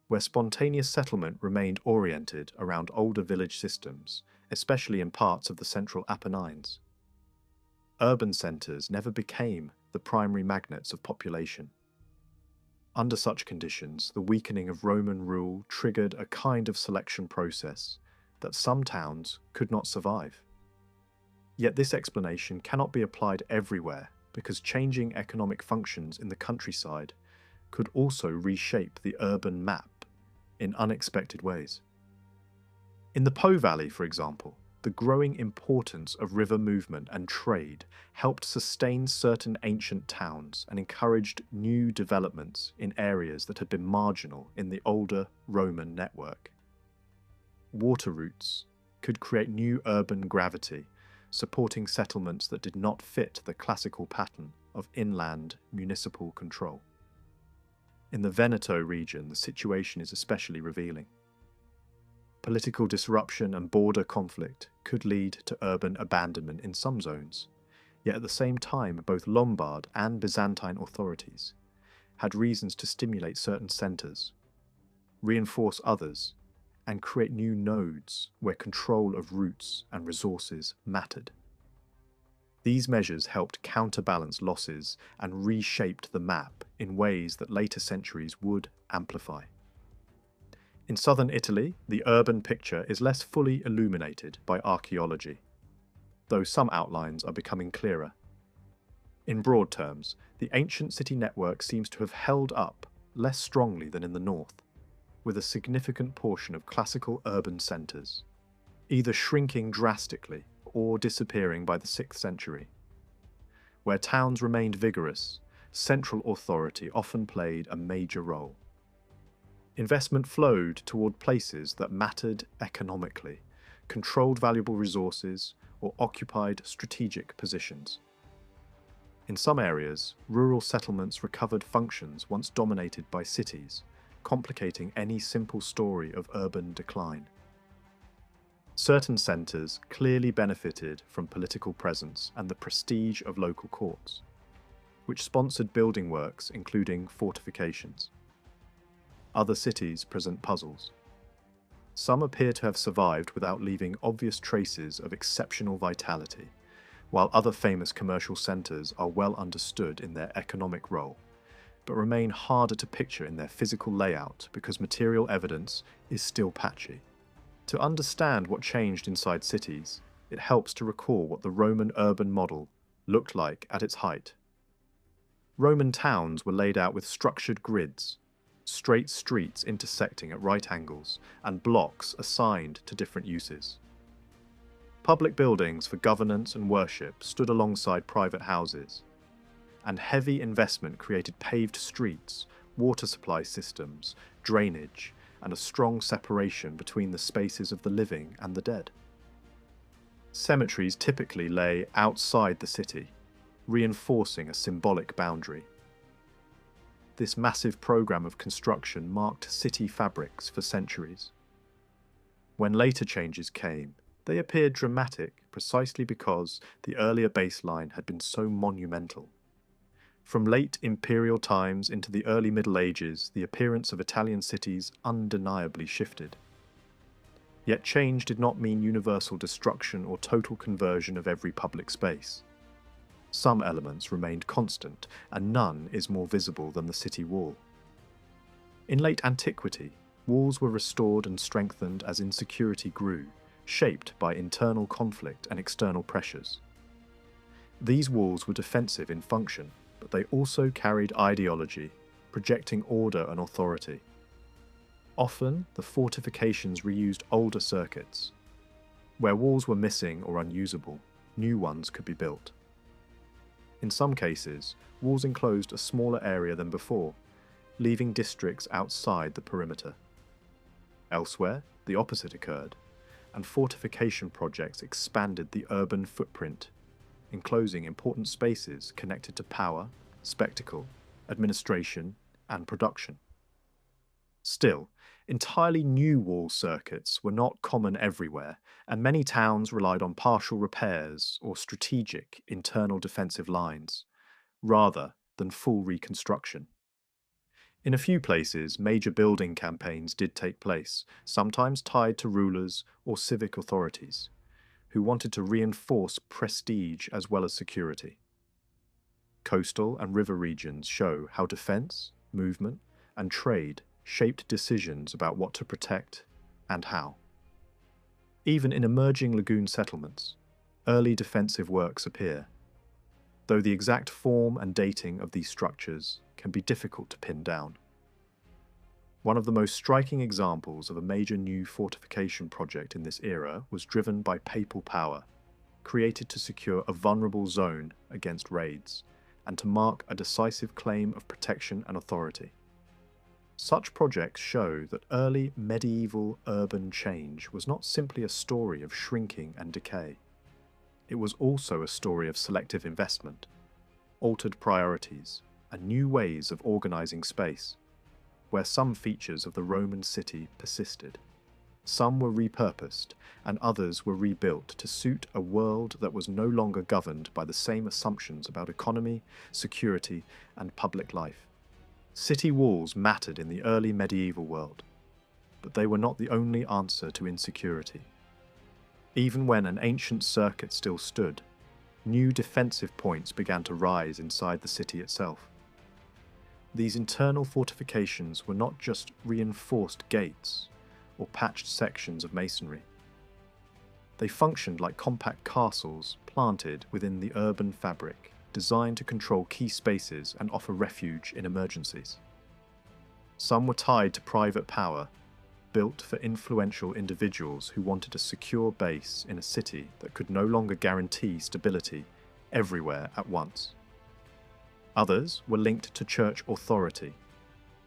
Where spontaneous settlement remained oriented around older village systems, especially in parts of the central Apennines, urban centres never became the primary magnets of population. Under such conditions, the weakening of Roman rule triggered a kind of selection process that some towns could not survive. Yet this explanation cannot be applied everywhere because changing economic functions in the countryside could also reshape the urban map in unexpected ways. In the Po Valley, for example, the growing importance of river movement and trade helped sustain certain ancient towns and encouraged new developments in areas that had been marginal in the older Roman network. Water routes could create new urban gravity, supporting settlements that did not fit the classical pattern of inland municipal control. In the Veneto region, the situation is especially revealing. Political disruption and border conflict could lead to urban abandonment in some zones, yet at the same time both Lombard and Byzantine authorities had reasons to stimulate certain centres, reinforce others, and create new nodes where control of routes and resources mattered. These measures helped counterbalance losses and reshaped the map in ways that later centuries would amplify. In southern Italy, the urban picture is less fully illuminated by archaeology, though some outlines are becoming clearer. In broad terms, the ancient city network seems to have held up less strongly than in the north, with a significant portion of classical urban centres either shrinking drastically or disappearing by the 6th century. Where towns remained vigorous, central authority often played a major role. Investment flowed toward places that mattered economically, controlled valuable resources, or occupied strategic positions. In some areas, rural settlements recovered functions once dominated by cities, complicating any simple story of urban decline. Certain centres clearly benefited from political presence and the prestige of local courts, which sponsored building works including fortifications. Other cities present puzzles. Some appear to have survived without leaving obvious traces of exceptional vitality, while other famous commercial centres are well understood in their economic role, but remain harder to picture in their physical layout because material evidence is still patchy. To understand what changed inside cities, it helps to recall what the Roman urban model looked like at its height. Roman towns were laid out with structured grids, straight streets intersecting at right angles, and blocks assigned to different uses. Public buildings for governance and worship stood alongside private houses, and heavy investment created paved streets, water supply systems, drainage, and a strong separation between the spaces of the living and the dead. Cemeteries typically lay outside the city, reinforcing a symbolic boundary. This massive program of construction marked city fabrics for centuries. When later changes came, they appeared dramatic precisely because the earlier baseline had been so monumental. From late imperial times into the early Middle Ages, the appearance of Italian cities undeniably shifted. Yet change did not mean universal destruction or total conversion of every public space. Some elements remained constant, and none is more visible than the city wall. In late antiquity, walls were restored and strengthened as insecurity grew, shaped by internal conflict and external pressures. These walls were defensive in function, but they also carried ideology, projecting order and authority. Often, the fortifications reused older circuits. Where walls were missing or unusable, new ones could be built. In some cases, walls enclosed a smaller area than before, leaving districts outside the perimeter. Elsewhere, the opposite occurred, and fortification projects expanded the urban footprint, enclosing important spaces connected to power, spectacle, administration, and production. Still, entirely new wall circuits were not common everywhere, and many towns relied on partial repairs or strategic internal defensive lines, rather than full reconstruction. In a few places, major building campaigns did take place, sometimes tied to rulers or civic authorities, who wanted to reinforce prestige as well as security. Coastal and river regions show how defense, movement, and trade shaped decisions about what to protect and how. Even in emerging lagoon settlements, early defensive works appear, though the exact form and dating of these structures can be difficult to pin down. One of the most striking examples of a major new fortification project in this era was driven by papal power, created to secure a vulnerable zone against raids, and to mark a decisive claim of protection and authority. Such projects show that early medieval urban change was not simply a story of shrinking and decay. it was also a story of selective investment, altered priorities, and new ways of organizing space, where some features of the Roman city persisted. Some were repurposed, and others were rebuilt to suit a world that was no longer governed by the same assumptions about economy, security, and public life. City walls mattered in the early medieval world, but they were not the only answer to insecurity. Even when an ancient circuit still stood, new defensive points began to rise inside the city itself. These internal fortifications were not just reinforced gates or patched sections of masonry. They functioned like compact castles planted within the urban fabric, designed to control key spaces and offer refuge in emergencies. Some were tied to private power, built for influential individuals who wanted a secure base in a city that could no longer guarantee stability everywhere at once. Others were linked to church authority,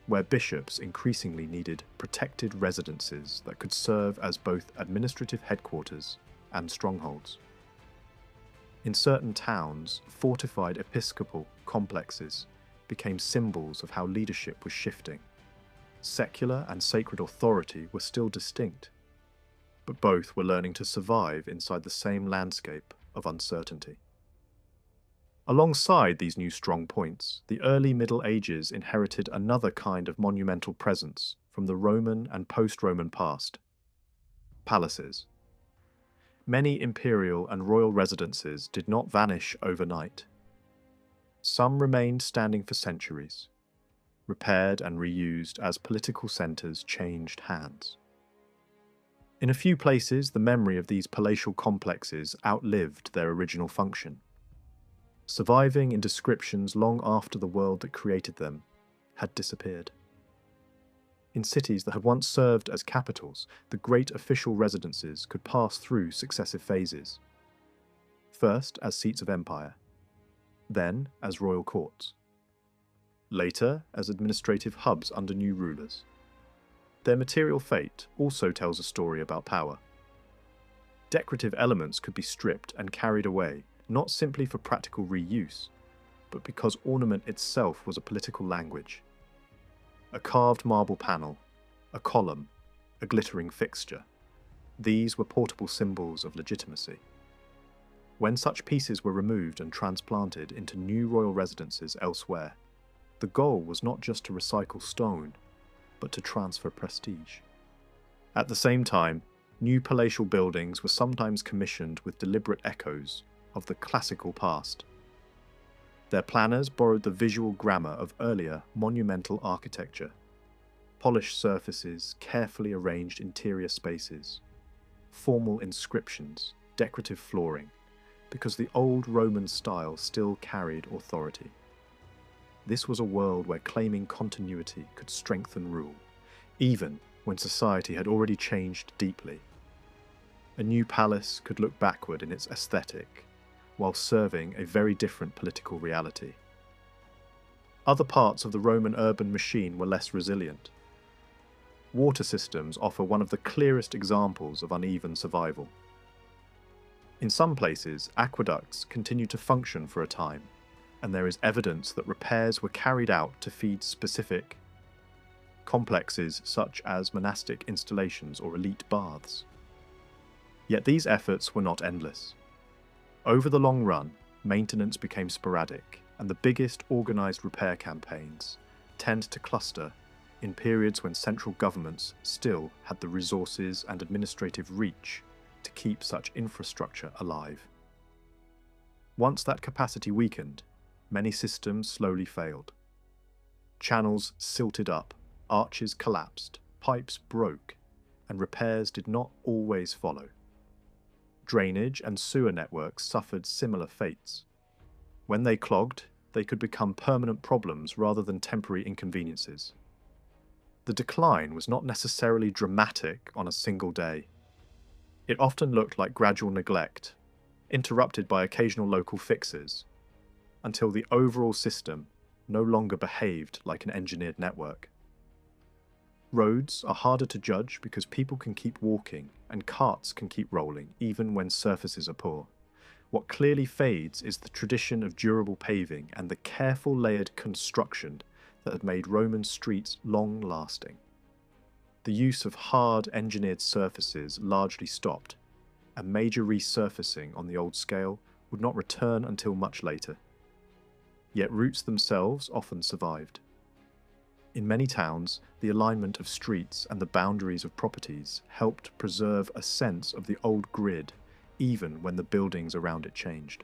where bishops increasingly needed protected residences that could serve as both administrative headquarters and strongholds. In certain towns, fortified episcopal complexes became symbols of how leadership was shifting. Secular and sacred authority were still distinct, but both were learning to survive inside the same landscape of uncertainty. Alongside these new strong points, the early Middle Ages inherited another kind of monumental presence from the Roman and post-Roman past: palaces. Many imperial and royal residences did not vanish overnight. Some remained standing for centuries, repaired and reused as political centres changed hands. In a few places, the memory of these palatial complexes outlived their original function, surviving in descriptions long after the world that created them had disappeared. In cities that had once served as capitals, the great official residences could pass through successive phases. First as seats of empire, then as royal courts, later as administrative hubs under new rulers. Their material fate also tells a story about power. Decorative elements could be stripped and carried away, not simply for practical reuse, but because ornament itself was a political language. A carved marble panel, a column, a glittering fixture. These were portable symbols of legitimacy. When such pieces were removed and transplanted into new royal residences elsewhere, the goal was not just to recycle stone, but to transfer prestige. At the same time, new palatial buildings were sometimes commissioned with deliberate echoes of the classical past. Their planners borrowed the visual grammar of earlier monumental architecture: polished surfaces, carefully arranged interior spaces, formal inscriptions, decorative flooring, because the old Roman style still carried authority. This was a world where claiming continuity could strengthen rule, even when society had already changed deeply. A new palace could look backward in its aesthetic, while serving a very different political reality. Other parts of the Roman urban machine were less resilient. Water systems offer one of the clearest examples of uneven survival. In some places, aqueducts continued to function for a time, and there is evidence that repairs were carried out to feed specific complexes such as monastic installations or elite baths. Yet these efforts were not endless. Over the long run, maintenance became sporadic, and the biggest organised repair campaigns tend to cluster in periods when central governments still had the resources and administrative reach to keep such infrastructure alive. Once that capacity weakened, many systems slowly failed. Channels silted up, arches collapsed, pipes broke, and repairs did not always follow. Drainage and sewer networks suffered similar fates. When they clogged, they could become permanent problems rather than temporary inconveniences. The decline was not necessarily dramatic on a single day. It often looked like gradual neglect, interrupted by occasional local fixes, until the overall system no longer behaved like an engineered network. Roads are harder to judge because people can keep walking and carts can keep rolling even when surfaces are poor, What clearly fades is the tradition of durable paving and the careful layered construction that had made Roman streets long-lasting. The use of hard engineered surfaces largely stopped, and major resurfacing on the old scale would not return until much later. Yet routes themselves often survived. In many towns, the alignment of streets and the boundaries of properties helped preserve a sense of the old grid, even when the buildings around it changed.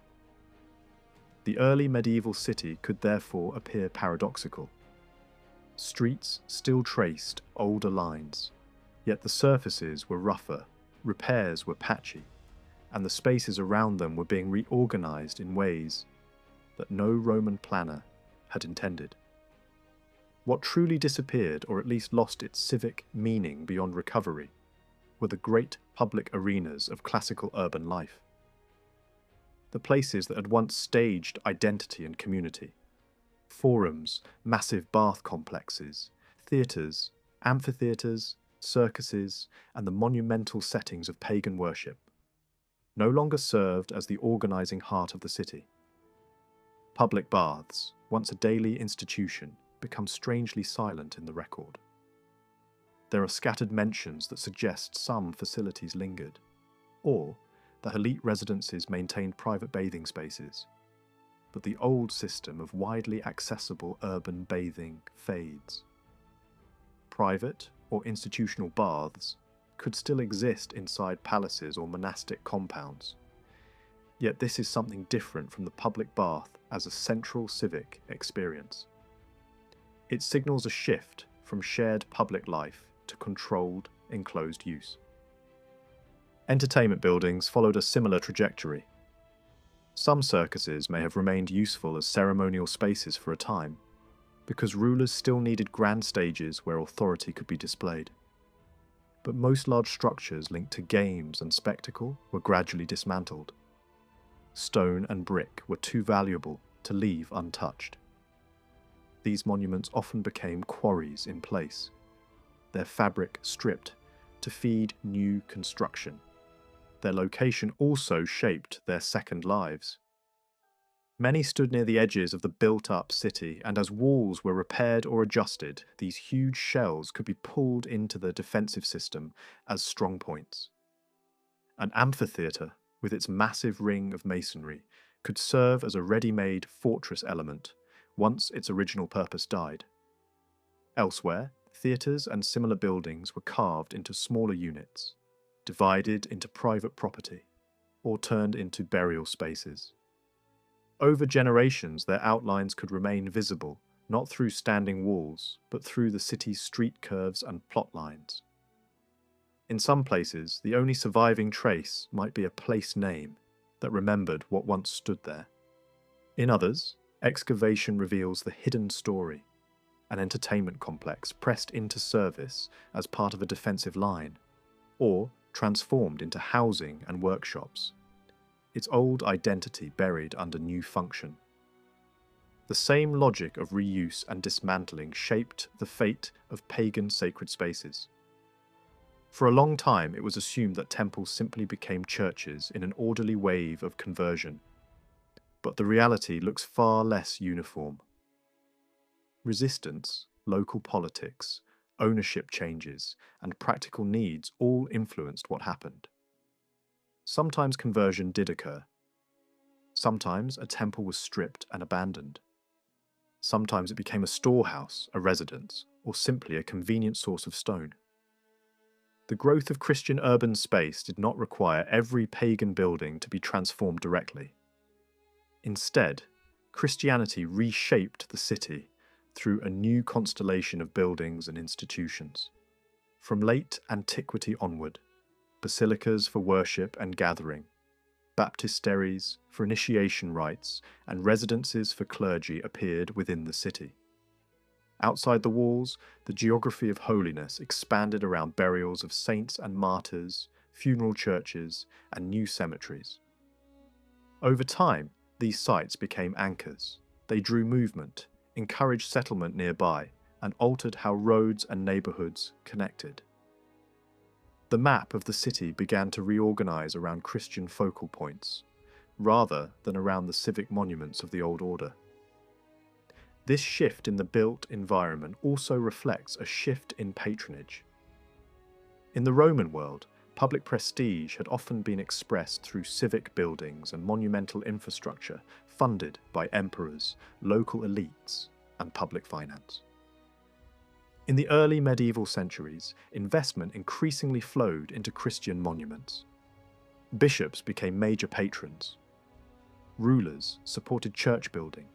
The early medieval city could therefore appear paradoxical. Streets still traced older lines, yet the surfaces were rougher, repairs were patchy, and the spaces around them were being reorganized in ways that no Roman planner had intended. What truly disappeared, or at least lost its civic meaning beyond recovery, were the great public arenas of classical urban life. The places that had once staged identity and community. Forums, massive bath complexes, theatres, amphitheatres, circuses, and the monumental settings of pagan worship, no longer served as the organising heart of the city. Public baths, once a daily institution, become strangely silent in the record. There are scattered mentions that suggest some facilities lingered, or that elite residences maintained private bathing spaces, but the old system of widely accessible urban bathing fades. Private or institutional baths could still exist inside palaces or monastic compounds, yet this is something different from the public bath as a central civic experience. It signals a shift from shared public life to controlled, enclosed use. Entertainment buildings followed a similar trajectory. Some circuses may have remained useful as ceremonial spaces for a time, because rulers still needed grand stages where authority could be displayed. But most large structures linked to games and spectacle were gradually dismantled. Stone and brick were too valuable to leave untouched. These monuments often became quarries in place, their fabric stripped to feed new construction. Their location also shaped their second lives. Many stood near the edges of the built-up city, and as walls were repaired or adjusted, these huge shells could be pulled into the defensive system as strongpoints. An amphitheatre, with its massive ring of masonry, could serve as a ready-made fortress element once its original purpose died. Elsewhere, theatres and similar buildings were carved into smaller units, divided into private property, or turned into burial spaces. Over generations, their outlines could remain visible, not through standing walls, but through the city's street curves and plot lines. In some places, the only surviving trace might be a place name that remembered what once stood there. In others, excavation reveals the hidden story, an entertainment complex pressed into service as part of a defensive line, or transformed into housing and workshops, its old identity buried under new function. The same logic of reuse and dismantling shaped the fate of pagan sacred spaces. For a long time, it was assumed that temples simply became churches in an orderly wave of conversion, but the reality looks far less uniform. Resistance, local politics, ownership changes, and practical needs all influenced what happened. Sometimes conversion did occur. Sometimes a temple was stripped and abandoned. Sometimes it became a storehouse, a residence, or simply a convenient source of stone. The growth of Christian urban space did not require every pagan building to be transformed directly. Instead, Christianity reshaped the city through a new constellation of buildings and institutions. From late antiquity onward, basilicas for worship and gathering, baptisteries for initiation rites, and residences for clergy appeared within the city. Outside the walls, the geography of holiness expanded around burials of saints and martyrs, funeral churches, and new cemeteries. Over time, these sites became anchors. They drew movement, encouraged settlement nearby, and altered how roads and neighbourhoods connected. The map of the city began to reorganize around Christian focal points, rather than around the civic monuments of the old order. This shift in the built environment also reflects a shift in patronage. In the Roman world, public prestige had often been expressed through civic buildings and monumental infrastructure funded by emperors, local elites, and public finance. In the early medieval centuries, investment increasingly flowed into Christian monuments. Bishops became major patrons. Rulers supported church building,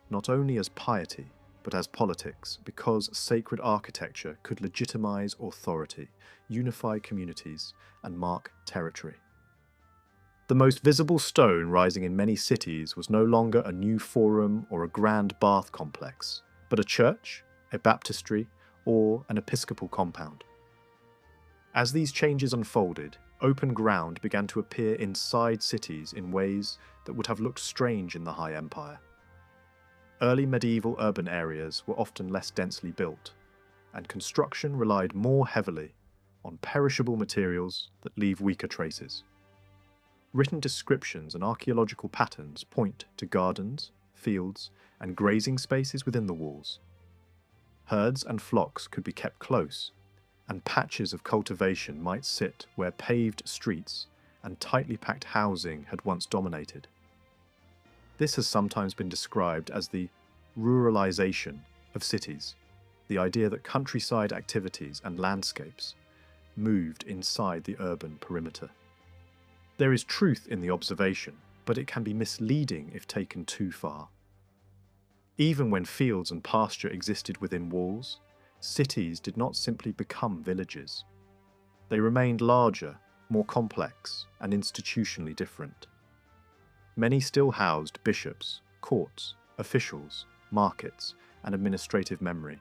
not only as piety, but as politics, because sacred architecture could legitimize authority, unify communities, and mark territory. The most visible stone rising in many cities was no longer a new forum or a grand bath complex, but a church, a baptistry, or an episcopal compound. As these changes unfolded, open ground began to appear inside cities in ways that would have looked strange in the High Empire. Early medieval urban areas were often less densely built, and construction relied more heavily on perishable materials that leave weaker traces. Written descriptions and archaeological patterns point to gardens, fields, and grazing spaces within the walls. Herds and flocks could be kept close, and patches of cultivation might sit where paved streets and tightly packed housing had once dominated. This has sometimes been described as the ruralization of cities, the idea that countryside activities and landscapes moved inside the urban perimeter. There is truth in the observation, but it can be misleading if taken too far. Even when fields and pasture existed within walls, cities did not simply become villages. They remained larger, more complex, and institutionally different. Many still housed bishops, courts, officials, markets, and administrative memory.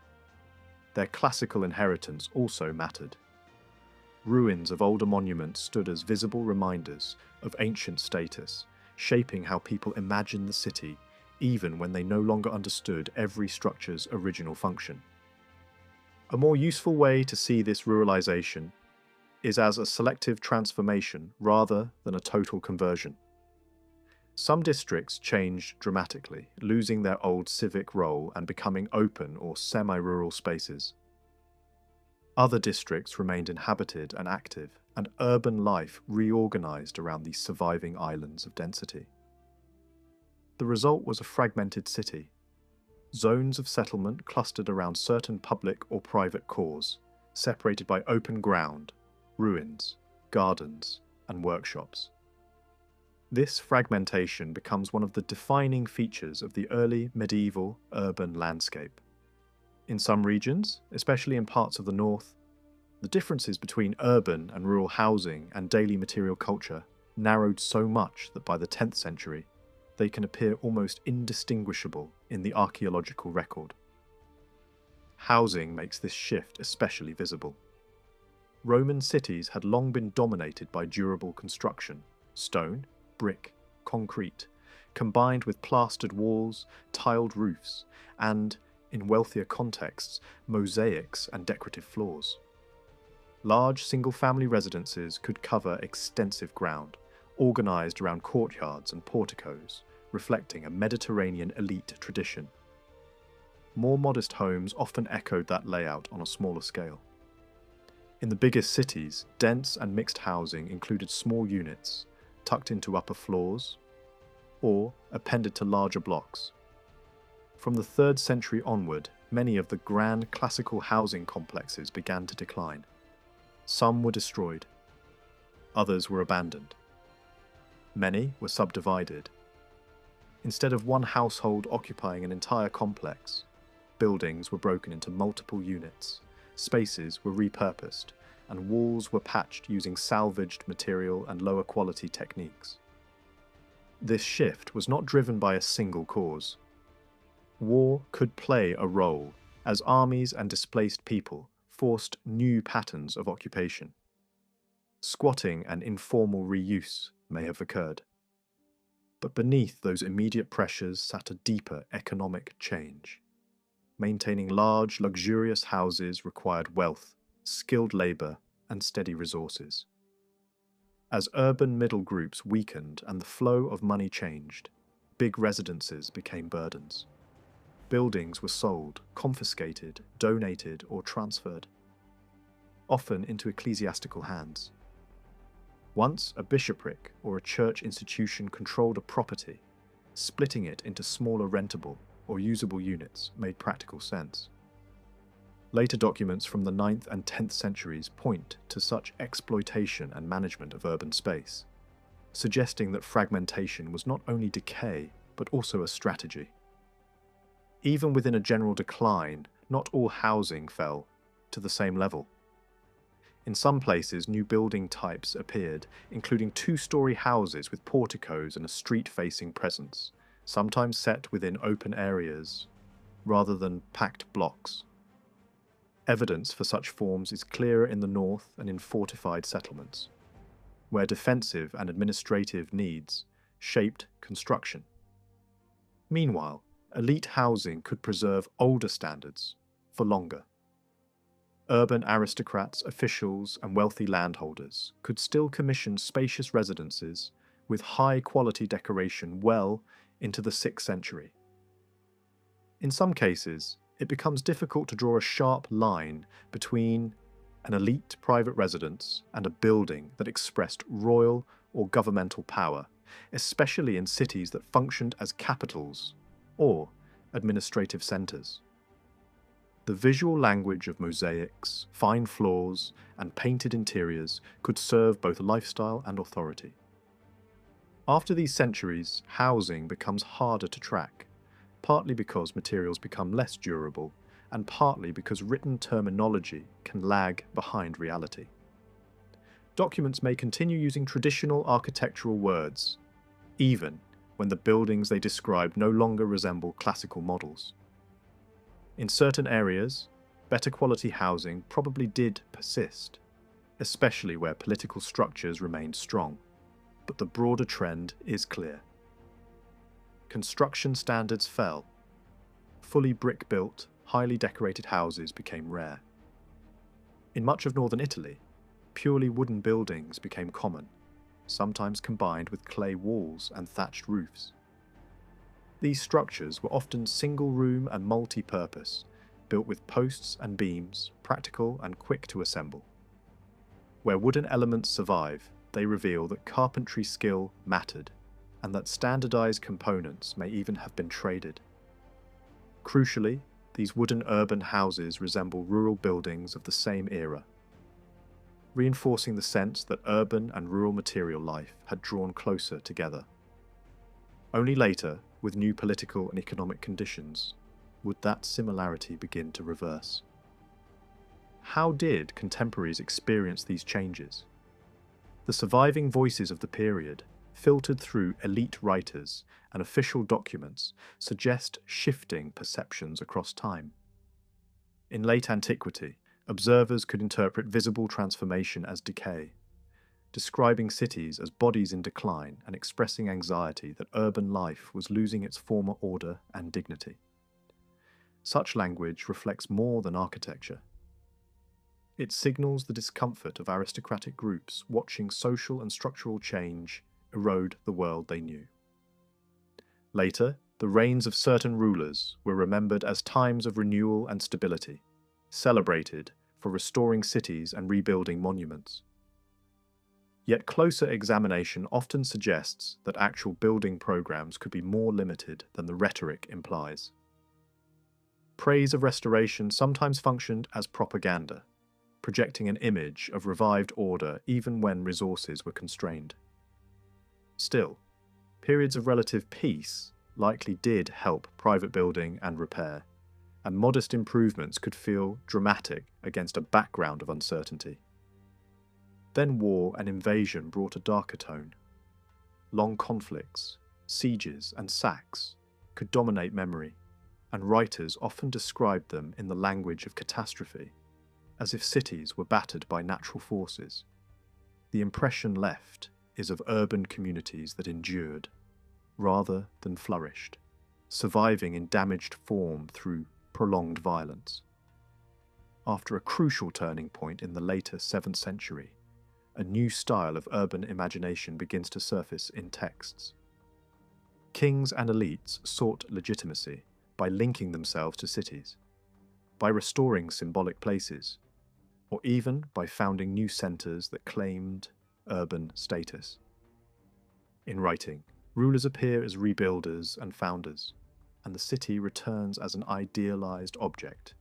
Their classical inheritance also mattered. Ruins of older monuments stood as visible reminders of ancient status, shaping how people imagined the city, even when they no longer understood every structure's original function. A more useful way to see this ruralization is as a selective transformation rather than a total conversion. Some districts changed dramatically, losing their old civic role and becoming open or semi-rural spaces. Other districts remained inhabited and active, and urban life reorganized around these surviving islands of density. The result was a fragmented city. Zones of settlement clustered around certain public or private cores, separated by open ground, ruins, gardens, and workshops. This fragmentation becomes one of the defining features of the early medieval urban landscape. In some regions, especially in parts of the north, the differences between urban and rural housing and daily material culture narrowed so much that by the 10th century, they can appear almost indistinguishable in the archaeological record. Housing makes this shift especially visible. Roman cities had long been dominated by durable construction, stone, brick, concrete, combined with plastered walls, tiled roofs, and, in wealthier contexts, mosaics and decorative floors. Large single-family residences could cover extensive ground, organised around courtyards and porticos, reflecting a Mediterranean elite tradition. More modest homes often echoed that layout on a smaller scale. In the biggest cities, dense and mixed housing included small units, tucked into upper floors, or appended to larger blocks. From the 3rd century onward, many of the grand classical housing complexes began to decline. Some were destroyed. Others were abandoned. Many were subdivided. Instead of one household occupying an entire complex, buildings were broken into multiple units, spaces were repurposed, and walls were patched using salvaged material and lower quality techniques. This shift was not driven by a single cause. War could play a role as armies and displaced people forced new patterns of occupation. Squatting and informal reuse may have occurred. But beneath those immediate pressures sat a deeper economic change. Maintaining large, luxurious houses required wealth, skilled labour, and steady resources. As urban middle groups weakened and the flow of money changed, big residences became burdens. Buildings were sold, confiscated, donated, or transferred, often into ecclesiastical hands. Once a bishopric or a church institution controlled a property, splitting it into smaller rentable or usable units made practical sense. Later documents from the 9th and 10th centuries point to such exploitation and management of urban space, suggesting that fragmentation was not only decay, but also a strategy. Even within a general decline, not all housing fell to the same level. In some places, new building types appeared, including two-story houses with porticos and a street-facing presence, sometimes set within open areas rather than packed blocks. Evidence for such forms is clearer in the north and in fortified settlements, where defensive and administrative needs shaped construction. Meanwhile, elite housing could preserve older standards for longer. Urban aristocrats, officials, and wealthy landholders could still commission spacious residences with high-quality decoration well into the 6th century. In some cases, it becomes difficult to draw a sharp line between an elite private residence and a building that expressed royal or governmental power, especially in cities that functioned as capitals or administrative centres. The visual language of mosaics, fine floors, and painted interiors could serve both lifestyle and authority. After these centuries, housing becomes harder to track, partly because materials become less durable, and partly because written terminology can lag behind reality. Documents may continue using traditional architectural words, even when the buildings they describe no longer resemble classical models. In certain areas, better quality housing probably did persist, especially where political structures remained strong, but the broader trend is clear. Construction standards fell. Fully brick-built, highly decorated houses became rare. In much of northern Italy, purely wooden buildings became common, sometimes combined with clay walls and thatched roofs. These structures were often single-room and multi-purpose, built with posts and beams, practical and quick to assemble. Where wooden elements survive, they reveal that carpentry skill mattered, and that standardized components may even have been traded. Crucially, these wooden urban houses resemble rural buildings of the same era, reinforcing the sense that urban and rural material life had drawn closer together. Only later, with new political and economic conditions, would that similarity begin to reverse. How did contemporaries experience these changes? The surviving voices of the period, filtered through elite writers and official documents, suggest shifting perceptions across time. In late antiquity, observers could interpret visible transformation as decay, describing cities as bodies in decline and expressing anxiety that urban life was losing its former order and dignity. Such language reflects more than architecture. It signals the discomfort of aristocratic groups watching social and structural change erode the world they knew. Later, the reigns of certain rulers were remembered as times of renewal and stability, celebrated for restoring cities and rebuilding monuments. Yet closer examination often suggests that actual building programs could be more limited than the rhetoric implies. Praise of restoration sometimes functioned as propaganda, projecting an image of revived order even when resources were constrained. Still, periods of relative peace likely did help private building and repair, and modest improvements could feel dramatic against a background of uncertainty. Then war and invasion brought a darker tone. Long conflicts, sieges, and sacks could dominate memory, and writers often described them in the language of catastrophe, as if cities were battered by natural forces. The impression left is of urban communities that endured, rather than flourished, surviving in damaged form through prolonged violence. After a crucial turning point in the later 7th century, a new style of urban imagination begins to surface in texts. Kings and elites sought legitimacy by linking themselves to cities, by restoring symbolic places, or even by founding new centres that claimed urban status. In writing, rulers appear as rebuilders and founders, and the city returns as an idealised object,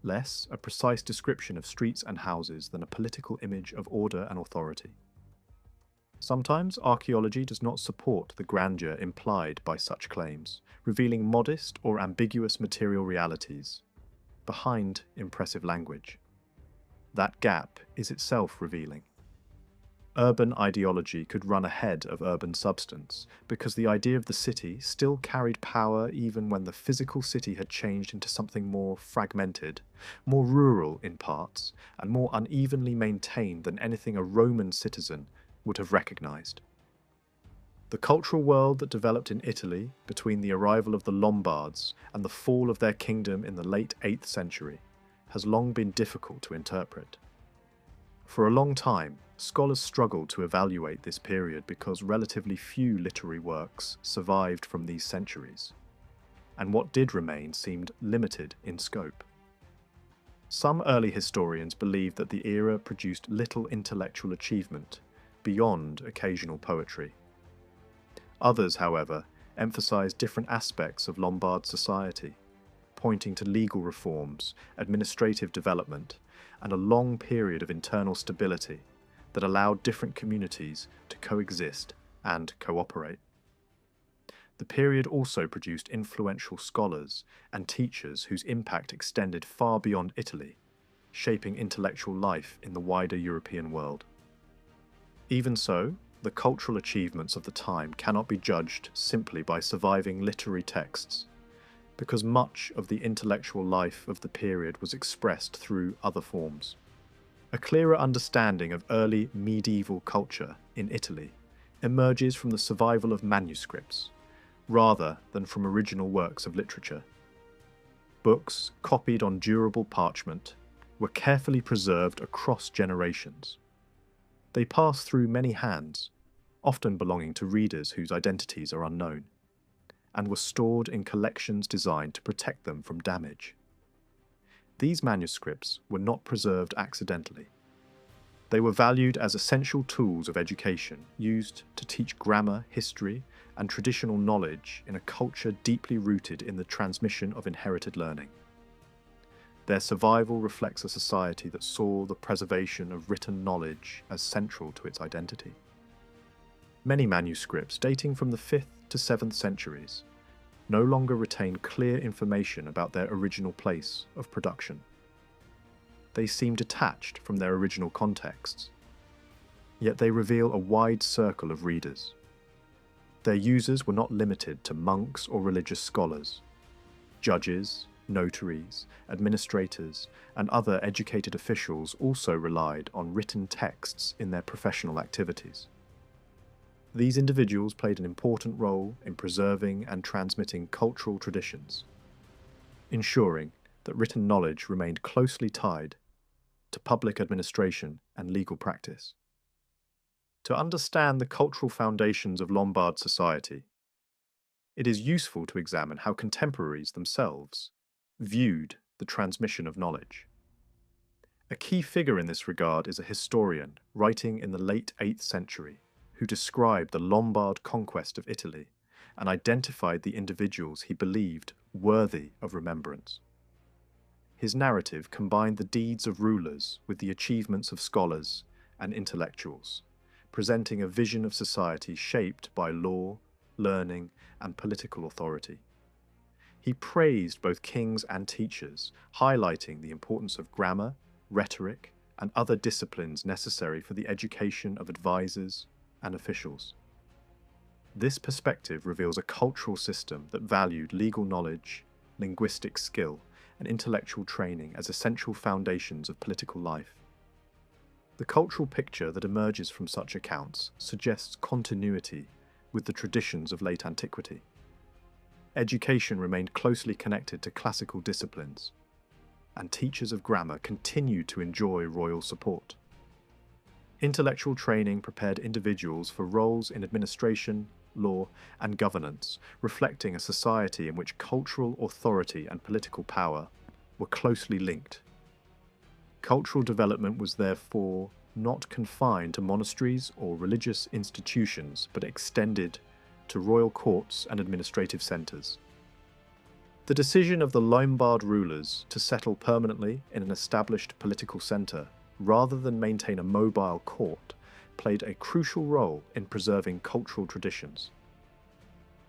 less a precise description of streets and houses than a political image of order and authority. Sometimes archaeology does not support the grandeur implied by such claims, revealing modest or ambiguous material realities behind impressive language. That gap is itself revealing. Urban ideology could run ahead of urban substance because the idea of the city still carried power even when the physical city had changed into something more fragmented, more rural in parts, and more unevenly maintained than anything a Roman citizen would have recognized. The cultural world that developed in Italy between the arrival of the Lombards and the fall of their kingdom in the late 8th century has long been difficult to interpret. For a long time, scholars struggled to evaluate this period because relatively few literary works survived from these centuries, and what did remain seemed limited in scope. Some early historians believed that the era produced little intellectual achievement beyond occasional poetry. Others, however, emphasized different aspects of Lombard society, pointing to legal reforms, administrative development, and a long period of internal stability that allowed different communities to coexist and cooperate. The period also produced influential scholars and teachers whose impact extended far beyond Italy, shaping intellectual life in the wider European world. Even so, the cultural achievements of the time cannot be judged simply by surviving literary texts, because much of the intellectual life of the period was expressed through other forms. A clearer understanding of early medieval culture in Italy emerges from the survival of manuscripts, rather than from original works of literature. Books copied on durable parchment were carefully preserved across generations. They pass through many hands, often belonging to readers whose identities are unknown, and were stored in collections designed to protect them from damage. These manuscripts were not preserved accidentally. They were valued as essential tools of education, used to teach grammar, history, and traditional knowledge in a culture deeply rooted in the transmission of inherited learning. Their survival reflects a society that saw the preservation of written knowledge as central to its identity. Many manuscripts dating from the 5th to 7th centuries no longer retain clear information about their original place of production. They seem detached from their original contexts, yet they reveal a wide circle of readers. Their users were not limited to monks or religious scholars. Judges, notaries, administrators, and other educated officials also relied on written texts in their professional activities. These individuals played an important role in preserving and transmitting cultural traditions, ensuring that written knowledge remained closely tied to public administration and legal practice. To understand the cultural foundations of Lombard society, it is useful to examine how contemporaries themselves viewed the transmission of knowledge. A key figure in this regard is a historian writing in the late 8th century who described the Lombard conquest of Italy and identified the individuals he believed worthy of remembrance. His narrative combined the deeds of rulers with the achievements of scholars and intellectuals, presenting a vision of society shaped by law, learning, and political authority. He praised both kings and teachers, highlighting the importance of grammar, rhetoric, and other disciplines necessary for the education of advisors and officials. This perspective reveals a cultural system that valued legal knowledge, linguistic skill, and intellectual training as essential foundations of political life. The cultural picture that emerges from such accounts suggests continuity with the traditions of late antiquity. Education remained closely connected to classical disciplines, and teachers of grammar continued to enjoy royal support. Intellectual training prepared individuals for roles in administration, law, and governance, reflecting a society in which cultural authority and political power were closely linked. Cultural development was therefore not confined to monasteries or religious institutions, but extended to royal courts and administrative centres. The decision of the Lombard rulers to settle permanently in an established political centre, rather than maintain a mobile court, played a crucial role in preserving cultural traditions.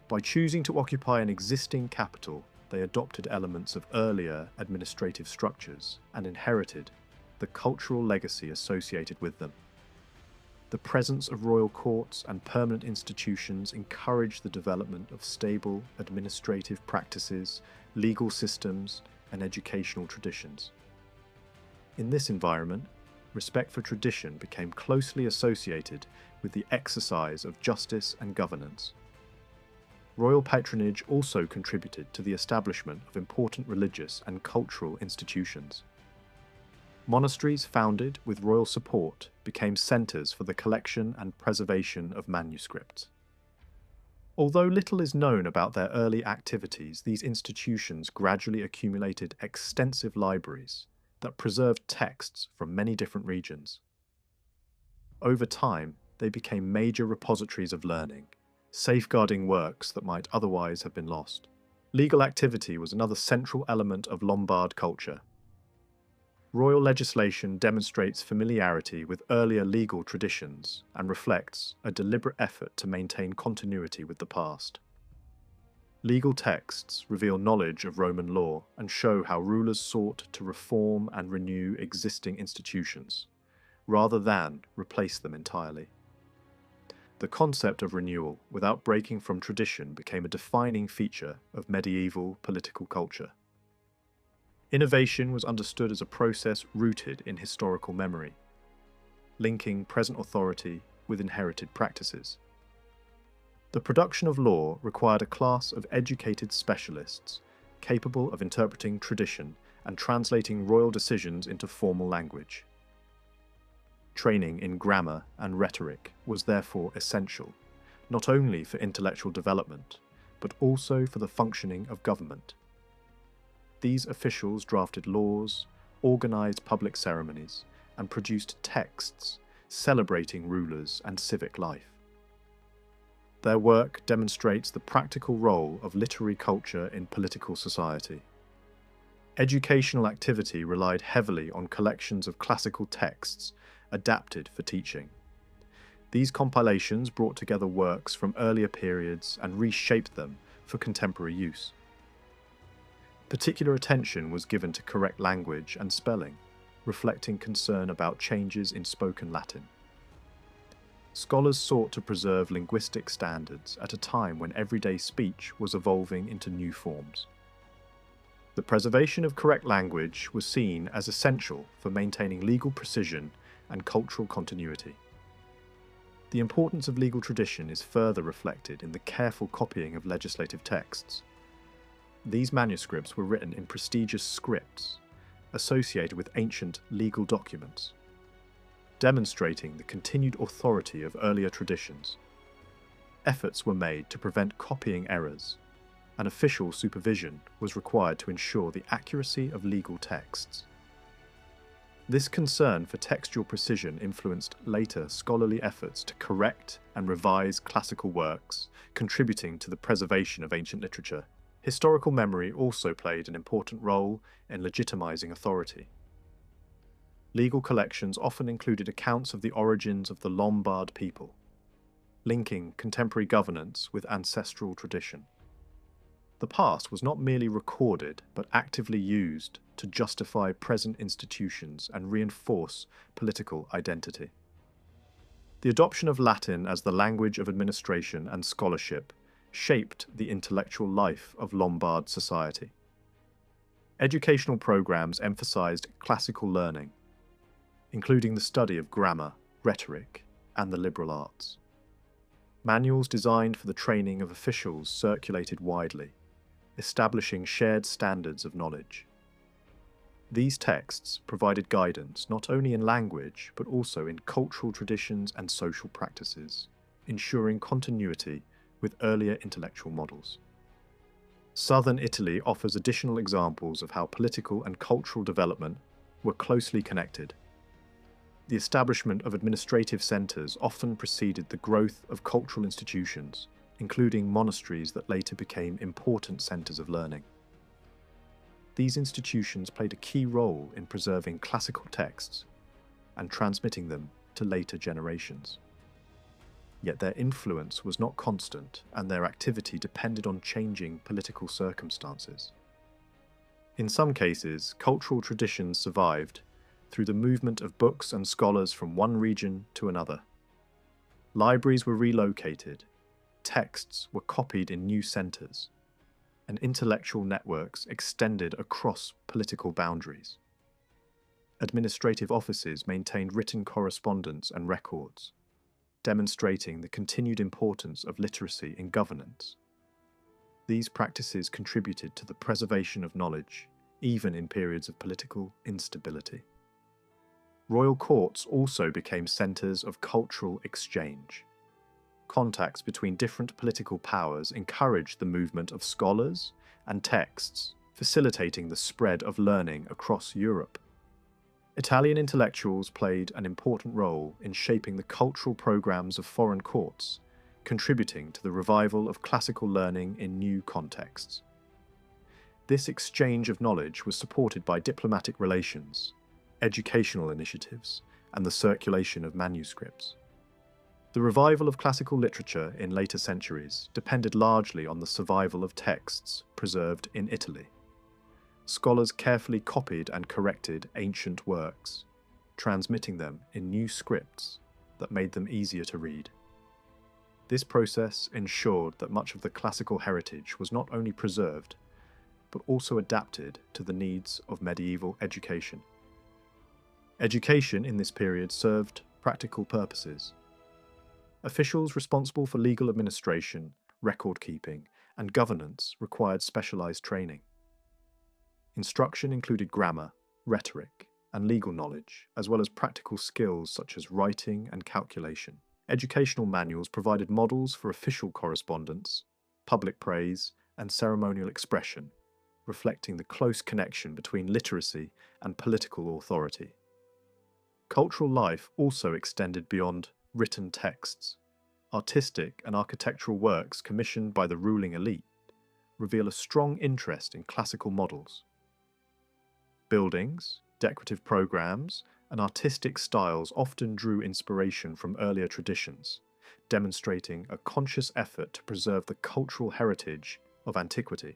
By choosing to occupy an existing capital, they adopted elements of earlier administrative structures and inherited the cultural legacy associated with them. The presence of royal courts and permanent institutions encouraged the development of stable administrative practices, legal systems, and educational traditions. In this environment, respect for tradition became closely associated with the exercise of justice and governance. Royal patronage also contributed to the establishment of important religious and cultural institutions. Monasteries founded with royal support became centres for the collection and preservation of manuscripts. Although little is known about their early activities, these institutions gradually accumulated extensive libraries that preserved texts from many different regions. Over time, they became major repositories of learning, safeguarding works that might otherwise have been lost. Legal activity was another central element of Lombard culture. Royal legislation demonstrates familiarity with earlier legal traditions and reflects a deliberate effort to maintain continuity with the past. Legal texts reveal knowledge of Roman law and show how rulers sought to reform and renew existing institutions, rather than replace them entirely. The concept of renewal without breaking from tradition became a defining feature of medieval political culture. Innovation was understood as a process rooted in historical memory, linking present authority with inherited practices. The production of law required a class of educated specialists capable of interpreting tradition and translating royal decisions into formal language. Training in grammar and rhetoric was therefore essential, not only for intellectual development, but also for the functioning of government. These officials drafted laws, organized public ceremonies, and produced texts celebrating rulers and civic life. Their work demonstrates the practical role of literary culture in political society. Educational activity relied heavily on collections of classical texts adapted for teaching. These compilations brought together works from earlier periods and reshaped them for contemporary use. Particular attention was given to correct language and spelling, reflecting concern about changes in spoken Latin. Scholars sought to preserve linguistic standards at a time when everyday speech was evolving into new forms. The preservation of correct language was seen as essential for maintaining legal precision and cultural continuity. The importance of legal tradition is further reflected in the careful copying of legislative texts. These manuscripts were written in prestigious scripts associated with ancient legal documents, demonstrating the continued authority of earlier traditions. Efforts were made to prevent copying errors, and official supervision was required to ensure the accuracy of legal texts. This concern for textual precision influenced later scholarly efforts to correct and revise classical works, contributing to the preservation of ancient literature. Historical memory also played an important role in legitimizing authority. Legal collections often included accounts of the origins of the Lombard people, linking contemporary governance with ancestral tradition. The past was not merely recorded, but actively used to justify present institutions and reinforce political identity. The adoption of Latin as the language of administration and scholarship shaped the intellectual life of Lombard society. Educational programs emphasized classical learning, including the study of grammar, rhetoric, and the liberal arts. Manuals designed for the training of officials circulated widely, establishing shared standards of knowledge. These texts provided guidance not only in language but also in cultural traditions and social practices, ensuring continuity with earlier intellectual models. Southern Italy offers additional examples of how political and cultural development were closely connected. The establishment of administrative centres often preceded the growth of cultural institutions, including monasteries that later became important centres of learning. These institutions played a key role in preserving classical texts and transmitting them to later generations. Yet their influence was not constant, and their activity depended on changing political circumstances. In some cases, cultural traditions survived through the movement of books and scholars from one region to another. Libraries were relocated, texts were copied in new centres, and intellectual networks extended across political boundaries. Administrative offices maintained written correspondence and records, demonstrating the continued importance of literacy in governance. These practices contributed to the preservation of knowledge, even in periods of political instability. Royal courts also became centres of cultural exchange. Contacts between different political powers encouraged the movement of scholars and texts, facilitating the spread of learning across Europe. Italian intellectuals played an important role in shaping the cultural programs of foreign courts, contributing to the revival of classical learning in new contexts. This exchange of knowledge was supported by diplomatic relations, educational initiatives, and the circulation of manuscripts. The revival of classical literature in later centuries depended largely on the survival of texts preserved in Italy. Scholars carefully copied and corrected ancient works, transmitting them in new scripts that made them easier to read. This process ensured that much of the classical heritage was not only preserved, but also adapted to the needs of medieval education. Education in this period served practical purposes. Officials responsible for legal administration, record-keeping, and governance required specialized training. Instruction included grammar, rhetoric, and legal knowledge, as well as practical skills such as writing and calculation. Educational manuals provided models for official correspondence, public praise, and ceremonial expression, reflecting the close connection between literacy and political authority. Cultural life also extended beyond written texts. Artistic and architectural works commissioned by the ruling elite reveal a strong interest in classical models. Buildings, decorative programs, and artistic styles often drew inspiration from earlier traditions, demonstrating a conscious effort to preserve the cultural heritage of antiquity.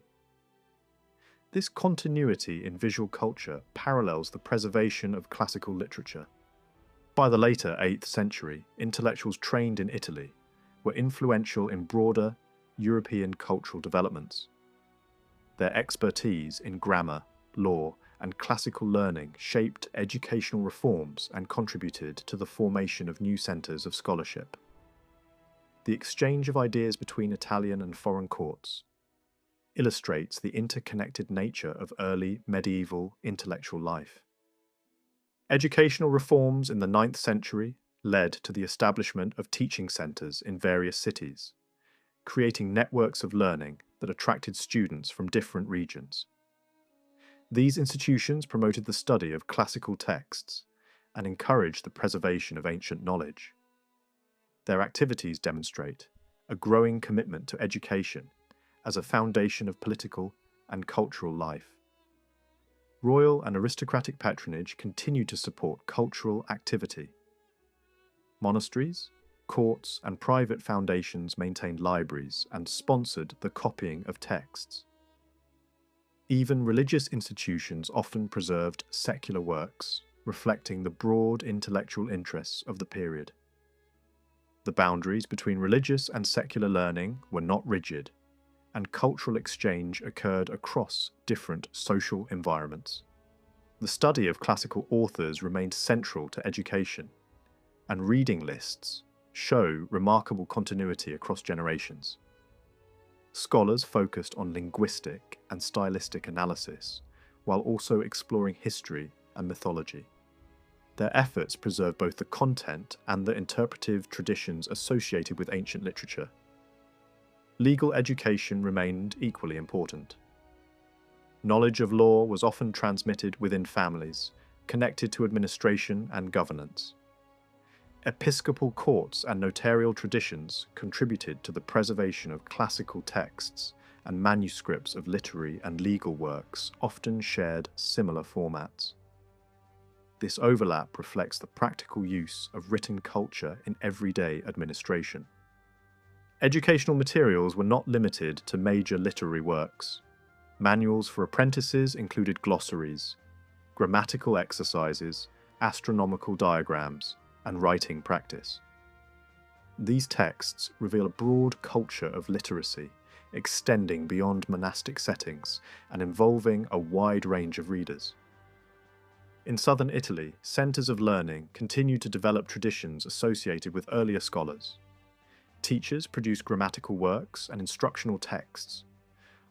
This continuity in visual culture parallels the preservation of classical literature. By the later 8th century, intellectuals trained in Italy were influential in broader European cultural developments. Their expertise in grammar, law, and classical learning shaped educational reforms and contributed to the formation of new centres of scholarship. The exchange of ideas between Italian and foreign courts illustrates the interconnected nature of early medieval intellectual life. Educational reforms in the 9th century led to the establishment of teaching centres in various cities, creating networks of learning that attracted students from different regions. These institutions promoted the study of classical texts and encouraged the preservation of ancient knowledge. Their activities demonstrate a growing commitment to education as a foundation of political and cultural life. Royal and aristocratic patronage continued to support cultural activity. Monasteries, courts, and private foundations maintained libraries and sponsored the copying of texts. Even religious institutions often preserved secular works, reflecting the broad intellectual interests of the period. The boundaries between religious and secular learning were not rigid, and cultural exchange occurred across different social environments. The study of classical authors remained central to education, and reading lists show remarkable continuity across generations. Scholars focused on linguistic and stylistic analysis, while also exploring history and mythology. Their efforts preserve both the content and the interpretive traditions associated with ancient literature. Legal education remained equally important. Knowledge of law was often transmitted within families, connected to administration and governance. Episcopal courts and notarial traditions contributed to the preservation of classical texts, and manuscripts of literary and legal works often shared similar formats. This overlap reflects the practical use of written culture in everyday administration. Educational materials were not limited to major literary works. Manuals for apprentices included glossaries, grammatical exercises, astronomical diagrams, and writing practice. These texts reveal a broad culture of literacy, extending beyond monastic settings and involving a wide range of readers. In southern Italy, centres of learning continued to develop traditions associated with earlier scholars. Teachers produced grammatical works and instructional texts,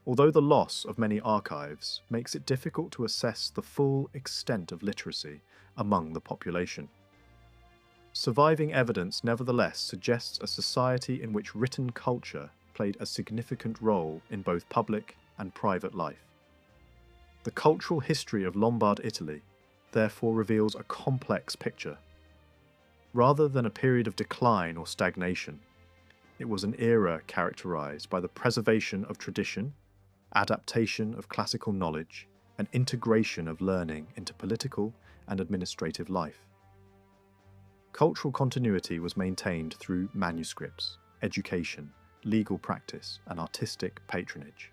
although the loss of many archives makes it difficult to assess the full extent of literacy among the population. Surviving evidence nevertheless suggests a society in which written culture played a significant role in both public and private life. The cultural history of Lombard Italy therefore reveals a complex picture. Rather than a period of decline or stagnation, it was an era characterized by the preservation of tradition, adaptation of classical knowledge, and integration of learning into political and administrative life. Cultural continuity was maintained through manuscripts, education, legal practice, and artistic patronage.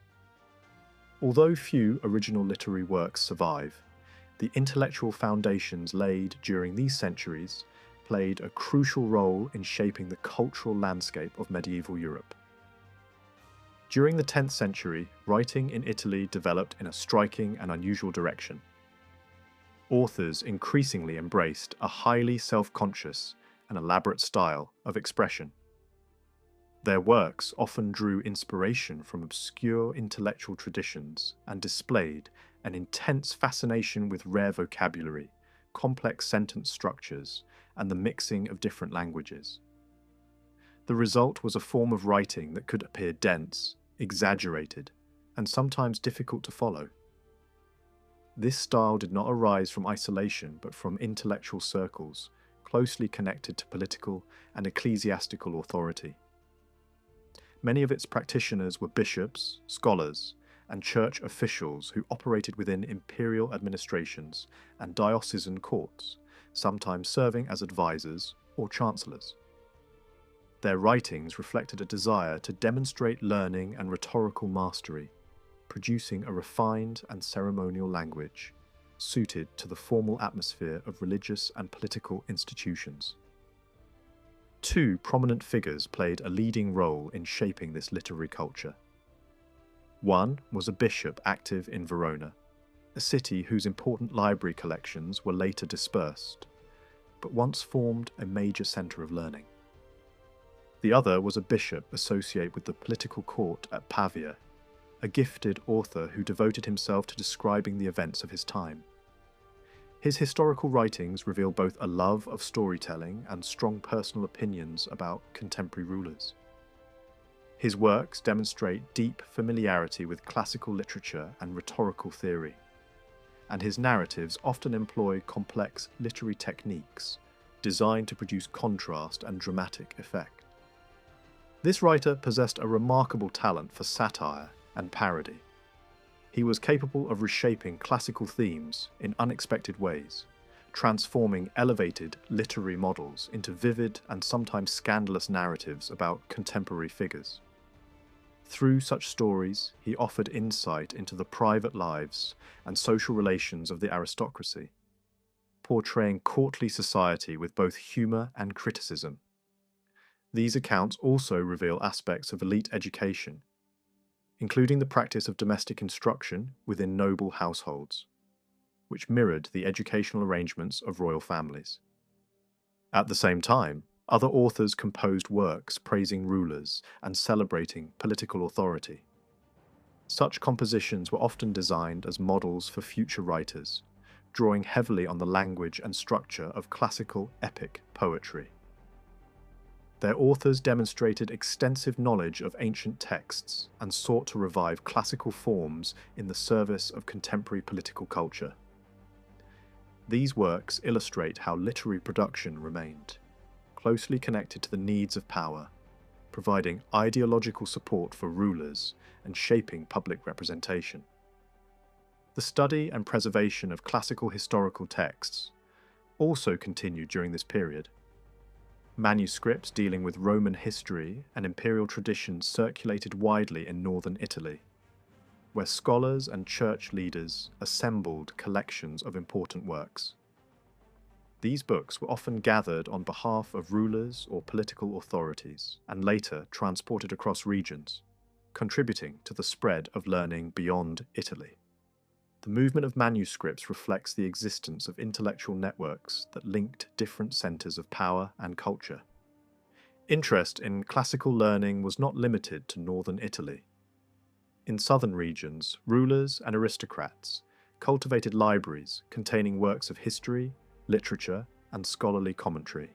Although few original literary works survive, the intellectual foundations laid during these centuries played a crucial role in shaping the cultural landscape of medieval Europe. During the 10th century, writing in Italy developed in a striking and unusual direction. Authors increasingly embraced a highly self-conscious and elaborate style of expression. Their works often drew inspiration from obscure intellectual traditions and displayed an intense fascination with rare vocabulary, complex sentence structures, and the mixing of different languages. The result was a form of writing that could appear dense, exaggerated, and sometimes difficult to follow. This style did not arise from isolation but from intellectual circles closely connected to political and ecclesiastical authority. Many of its practitioners were bishops, scholars, and church officials who operated within imperial administrations and diocesan courts, sometimes serving as advisors or chancellors. Their writings reflected a desire to demonstrate learning and rhetorical mastery, producing a refined and ceremonial language suited to the formal atmosphere of religious and political institutions. Two prominent figures played a leading role in shaping this literary culture. One was a bishop active in Verona, a city whose important library collections were later dispersed, but once formed a major centre of learning. The other was a bishop associated with the political court at Pavia, a gifted author who devoted himself to describing the events of his time. His historical writings reveal both a love of storytelling and strong personal opinions about contemporary rulers. His works demonstrate deep familiarity with classical literature and rhetorical theory, and his narratives often employ complex literary techniques designed to produce contrast and dramatic effect. This writer possessed a remarkable talent for satire and parody. He was capable of reshaping classical themes in unexpected ways, transforming elevated literary models into vivid and sometimes scandalous narratives about contemporary figures. Through such stories, he offered insight into the private lives and social relations of the aristocracy, portraying courtly society with both humour and criticism. These accounts also reveal aspects of elite education, including the practice of domestic instruction within noble households, which mirrored the educational arrangements of royal families. At the same time, other authors composed works praising rulers and celebrating political authority. Such compositions were often designed as models for future writers, drawing heavily on the language and structure of classical epic poetry. Their authors demonstrated extensive knowledge of ancient texts and sought to revive classical forms in the service of contemporary political culture. These works illustrate how literary production remained closely connected to the needs of power, providing ideological support for rulers and shaping public representation. The study and preservation of classical historical texts also continued during this period. Manuscripts dealing with Roman history and imperial traditions circulated widely in northern Italy, where scholars and church leaders assembled collections of important works. These books were often gathered on behalf of rulers or political authorities and later transported across regions, contributing to the spread of learning beyond Italy. The movement of manuscripts reflects the existence of intellectual networks that linked different centres of power and culture. Interest in classical learning was not limited to northern Italy. In southern regions, rulers and aristocrats cultivated libraries containing works of history, literature, and scholarly commentary.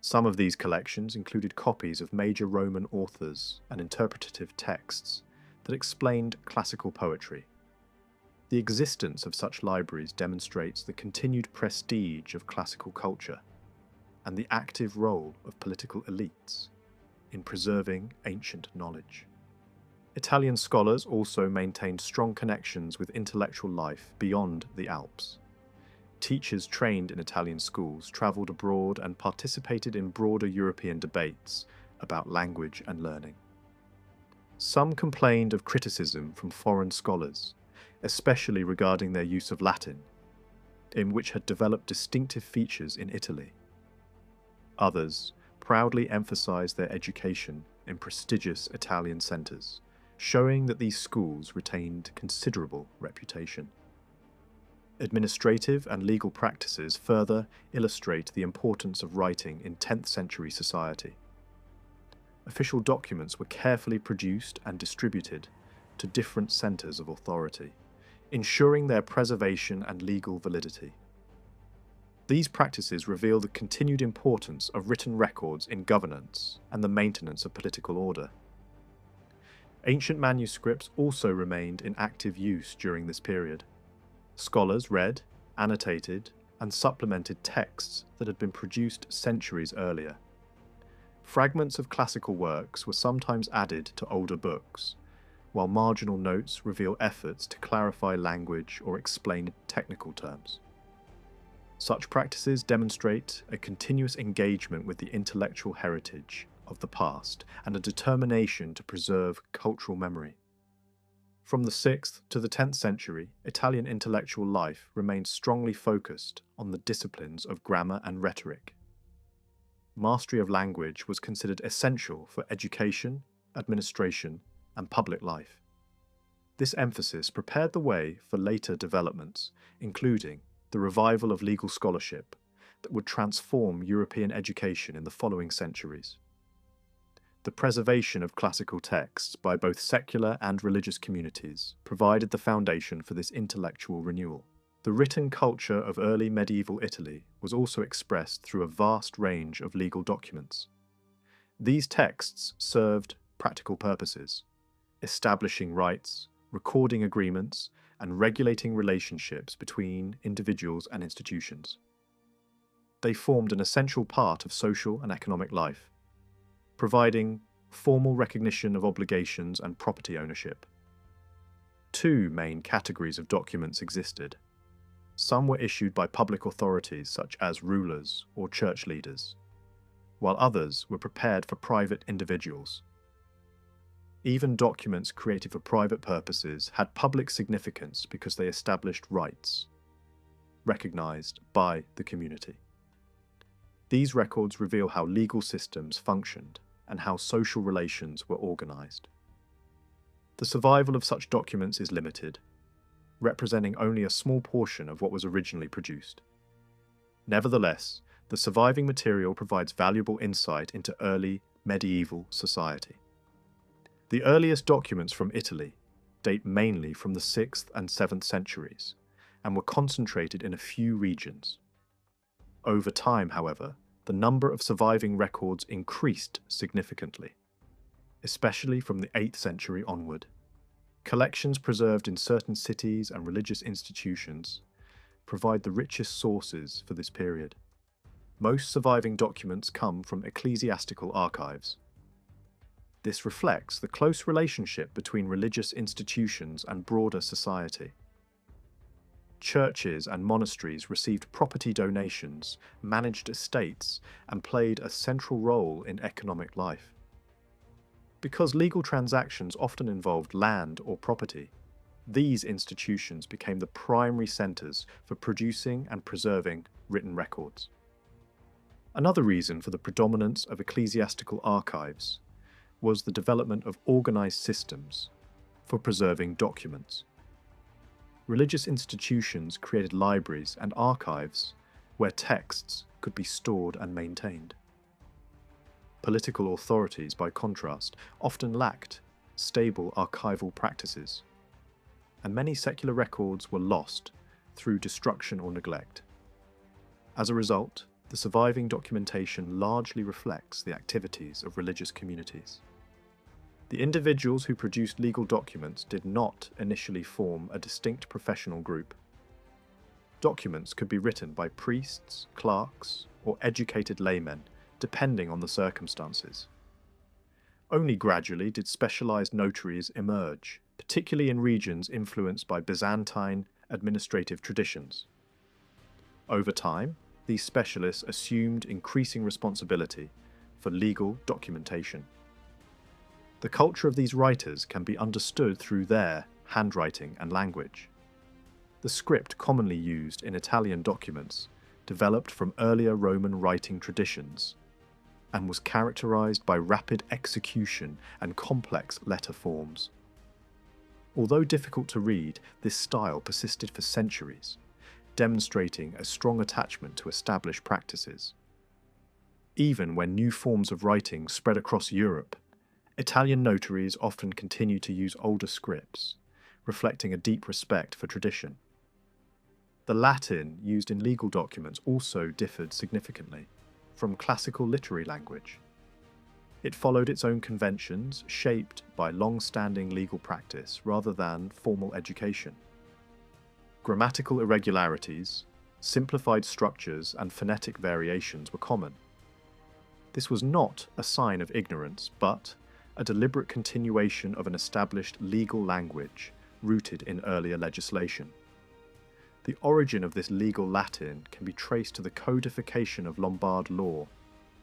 Some of these collections included copies of major Roman authors and interpretative texts that explained classical poetry. The existence of such libraries demonstrates the continued prestige of classical culture and the active role of political elites in preserving ancient knowledge. Italian scholars also maintained strong connections with intellectual life beyond the Alps. Teachers trained in Italian schools travelled abroad and participated in broader European debates about language and learning. Some complained of criticism from foreign scholars, especially regarding their use of Latin, in which had developed distinctive features in Italy. Others proudly emphasized their education in prestigious Italian centers, showing that these schools retained considerable reputation. Administrative and legal practices further illustrate the importance of writing in 10th century society. Official documents were carefully produced and distributed to different centers of authority, ensuring their preservation and legal validity. These practices reveal the continued importance of written records in governance and the maintenance of political order. Ancient manuscripts also remained in active use during this period. Scholars read, annotated, and supplemented texts that had been produced centuries earlier. Fragments of classical works were sometimes added to older books, while marginal notes reveal efforts to clarify language or explain technical terms. Such practices demonstrate a continuous engagement with the intellectual heritage of the past and a determination to preserve cultural memory. From the 6th to the 10th century, Italian intellectual life remained strongly focused on the disciplines of grammar and rhetoric. Mastery of language was considered essential for education, administration, and public life. This emphasis prepared the way for later developments, including the revival of legal scholarship that would transform European education in the following centuries. The preservation of classical texts by both secular and religious communities provided the foundation for this intellectual renewal. The written culture of early medieval Italy was also expressed through a vast range of legal documents. These texts served practical purposes, establishing rights, recording agreements, and regulating relationships between individuals and institutions. They formed an essential part of social and economic life, providing formal recognition of obligations and property ownership. Two main categories of documents existed. Some were issued by public authorities such as rulers or church leaders, while others were prepared for private individuals. Even documents created for private purposes had public significance because they established rights, recognized by the community. These records reveal how legal systems functioned and how social relations were organized. The survival of such documents is limited, representing only a small portion of what was originally produced. Nevertheless, the surviving material provides valuable insight into early medieval society. The earliest documents from Italy date mainly from the 6th and 7th centuries and were concentrated in a few regions. Over time, however, the number of surviving records increased significantly, especially from the 8th century onward. Collections preserved in certain cities and religious institutions provide the richest sources for this period. Most surviving documents come from ecclesiastical archives. This reflects the close relationship between religious institutions and broader society. Churches and monasteries received property donations, managed estates, and played a central role in economic life. Because legal transactions often involved land or property, these institutions became the primary centres for producing and preserving written records. Another reason for the predominance of ecclesiastical archives was the development of organised systems for preserving documents. Religious institutions created libraries and archives where texts could be stored and maintained. Political authorities, by contrast, often lacked stable archival practices, and many secular records were lost through destruction or neglect. As a result, the surviving documentation largely reflects the activities of religious communities. The individuals who produced legal documents did not initially form a distinct professional group. Documents could be written by priests, clerks, or educated laymen, depending on the circumstances. Only gradually did specialized notaries emerge, particularly in regions influenced by Byzantine administrative traditions. Over time, these specialists assumed increasing responsibility for legal documentation. The culture of these writers can be understood through their handwriting and language. The script commonly used in Italian documents developed from earlier Roman writing traditions and was characterized by rapid execution and complex letter forms. Although difficult to read, this style persisted for centuries, demonstrating a strong attachment to established practices. Even when new forms of writing spread across Europe, Italian notaries often continued to use older scripts, reflecting a deep respect for tradition. The Latin used in legal documents also differed significantly from classical literary language. It followed its own conventions, shaped by long-standing legal practice rather than formal education. Grammatical irregularities, simplified structures, and phonetic variations were common. This was not a sign of ignorance, but a deliberate continuation of an established legal language rooted in earlier legislation. The origin of this legal Latin can be traced to the codification of Lombard law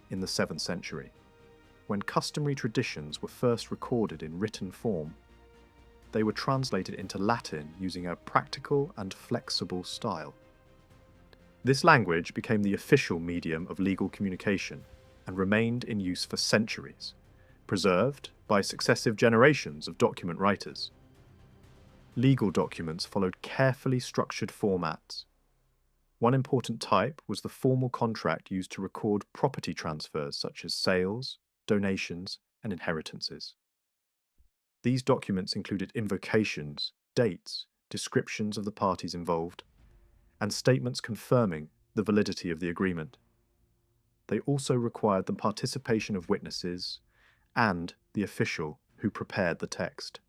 in the 7th century. When customary traditions were first recorded in written form, they were translated into Latin using a practical and flexible style. This language became the official medium of legal communication and remained in use for centuries, preserved by successive generations of document writers. Legal documents followed carefully structured formats. One important type was the formal contract used to record property transfers such as sales, donations, and inheritances. These documents included invocations, dates, descriptions of the parties involved, and statements confirming the validity of the agreement. They also required the participation of witnesses and the official who prepared the text.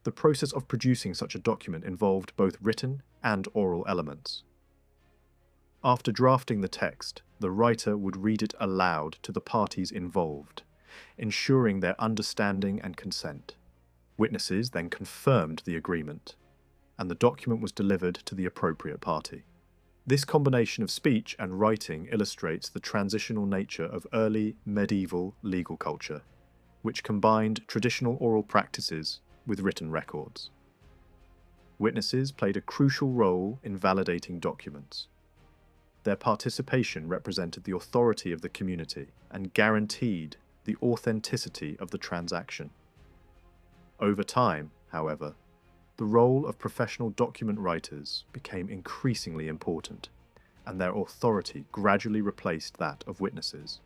The process of producing such a document involved both written and oral elements. After drafting the text, the writer would read it aloud to the parties involved, ensuring their understanding and consent. Witnesses then confirmed the agreement, and the document was delivered to the appropriate party. This combination of speech and writing illustrates the transitional nature of early medieval legal culture, which combined traditional oral practices with written records. Witnesses played a crucial role in validating documents. Their participation represented the authority of the community and guaranteed the authenticity of the transaction. Over time, however, the role of professional document writers became increasingly important, and their authority gradually replaced that of witnesses.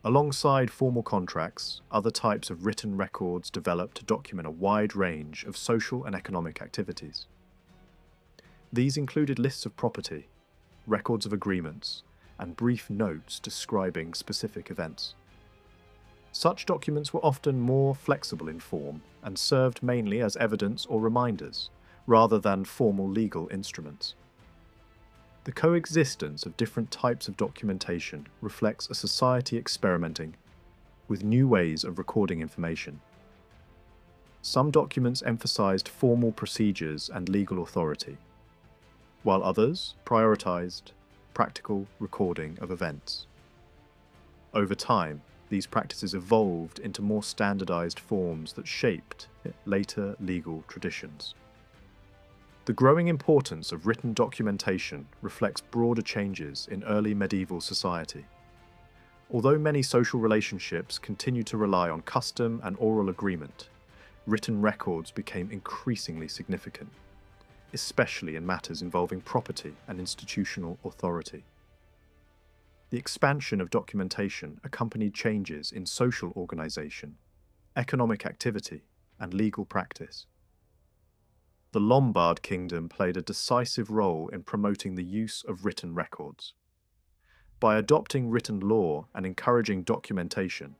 Alongside formal contracts, other types of written records developed to document a wide range of social and economic activities. These included lists of property, records of agreements, and brief notes describing specific events. Such documents were often more flexible in form and served mainly as evidence or reminders, rather than formal legal instruments. The coexistence of different types of documentation reflects a society experimenting with new ways of recording information. Some documents emphasized formal procedures and legal authority, while others prioritized practical recording of events. Over time, these practices evolved into more standardized forms that shaped later legal traditions. The growing importance of written documentation reflects broader changes in early medieval society. Although many social relationships continued to rely on custom and oral agreement, written records became increasingly significant, especially in matters involving property and institutional authority. The expansion of documentation accompanied changes in social organization, economic activity, and legal practice. The Lombard kingdom played a decisive role in promoting the use of written records. By adopting written law and encouraging documentation,